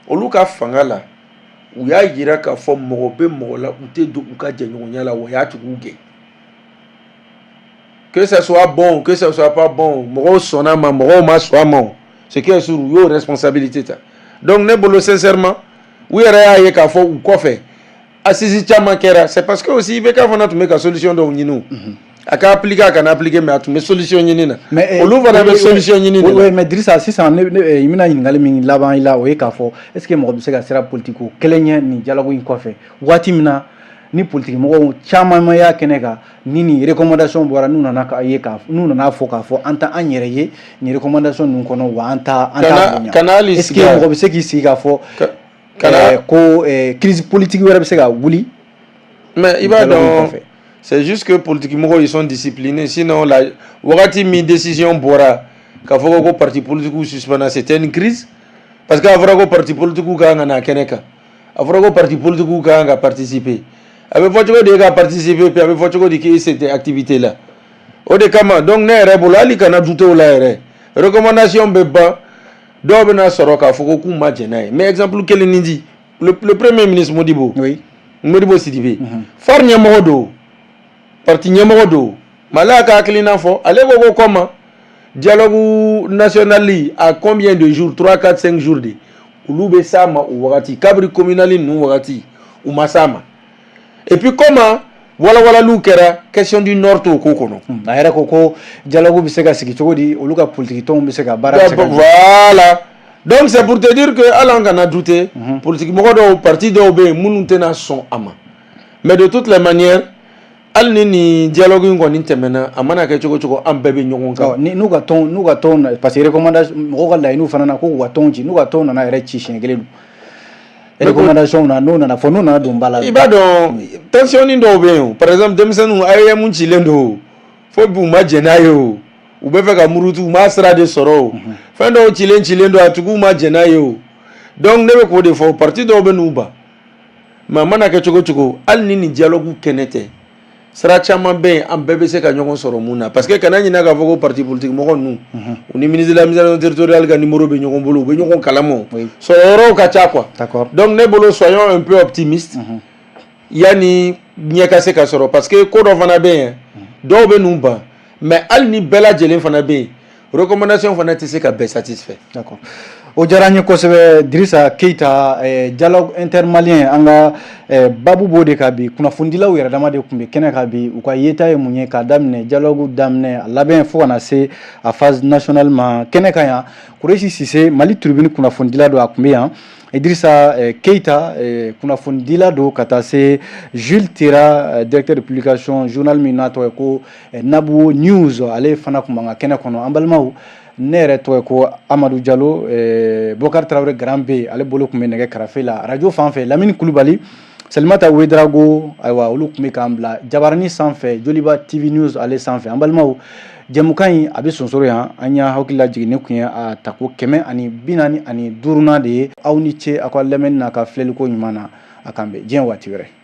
au luka fangala. Où ya yira ka fo morobe morola ou te do uka djenyonya la waya tuguge. Que ce soit bon, que ce soit pas bon, moro sonama, moro ma soamo. Ce qui est sur yo responsabilité. Donc nebolo sincèrement, oui rea ye ka fo ou quoi fait. Assisi chama kera, c'est parce que aussi il veut qu'on a trouvé une solution donc nous. Aka appliquer aka appliquer mais atu solution nyina. Mais on ouvre la solution nyina. Oui, mais Drissa si ça imina ngali mingi laban ila o ye ka fo. Est-ce que mo be se ka sera politico kelenya ni dialogue in quoi fait. Wati mina ni politique mo chama maya keneka nini recommandation bora nous nana ka yeka nous nana fo ka fo anta anyereye ni recommandation nous kono wa anta canali est-ce que mo be se ki si ka fo ko crise politique wera be se ka wuli mais il va donc c'est juste que politiquement ils sont disciplinés sinon la wakati mi décision bora ka fo ko parti politique suspendre c'était une crise parce que avra ko parti politique ka ngana keneka avra ko parti politique ka nga participer avec votre de gars participer puis avec votre de qui cette activité là au de kama donc ne rebola ali kana douter au la recommandation beba do bena soroka foko ku ma jenai mais exemple quel nindi le premier ministre Modibo oui Modibo Sidibé far nyamodo parti nyamodo malaka klina fo allez go comment dialogue national à combien de jours 3 4 5 jours de ulube sama ou wakati kabri communali nu wakati ou masama. Et puis comment voilà l'oukera question du nord au kokono. Ahera koko dialogue biseka siki chokodi oluka politique ton biseka bara. Voilà. Donc c'est pour te dire que alanga na douté politique mo do parti do be munutena son ama. Mais de toutes les manières al ni dialogue ngoni temena amana ke choko ambebe nyongon ka. Ni nous gaton parce que recommandation mo ga la nous fanana ko watonji nous gaton na ere chi shengele. Recommandation na non na fono na dombala iba don tension ni do be par exemple demsenu aye mun chilendo fo bu ma jenayo u be fe ka murutu ma sra de soro fendo chilendo atugu ma jenayo donc nebe ko de fo parti do be nuba mama na ke choko al ni dialogue kenete sera chama be am bebe se ka nyogon soro muna parce que kanani na ka foko parti politique mo nu ni ministre de la mise territoriale ka numéro be nyogon bolo be nyogon kalamo soro ka cha quoi d'accord donc ne bolo soyons un peu optimistes yani nyeka se ka soro parce que ko do fana be do be numba mais al ni bela jelen fana be recommandation fana te se ka be satisfait d'accord o jaranye kosebe Drissa Keita dialogue intermalien anga babu bode kabi kuna fundila u yaradama de kumbe kene kabi ukwa yeta ye munye ka damne dialogue damne laben fo na se a phase nationale ma kene kaya kureshi sise mali tribune kuna fundila do akumbe ya Drissa Keita kuna fundila do kata se Jules Tira directeur de publication journal Minato ko Nabu News ale fana kumanga kene kono ambalmaou nere to ko Amadou Diallo Bokar Traoré Grand B ale bolo kume nege karafe la radio fanfe Lamine Koulibaly Selmata Ouedraogo aywa olu kume kambla Jabarani sanfe Joliba TV News ale sanfe ambalmaou jɛmukan in a bɛ sonsoro yan an y'a hakili lajigin ne kun ye a ta ko 145 de ye aw ni ce aw ka lamɛnni n'a ka filɛliko ɲuman na a kan bɛn diɲɛ waati wɛrɛ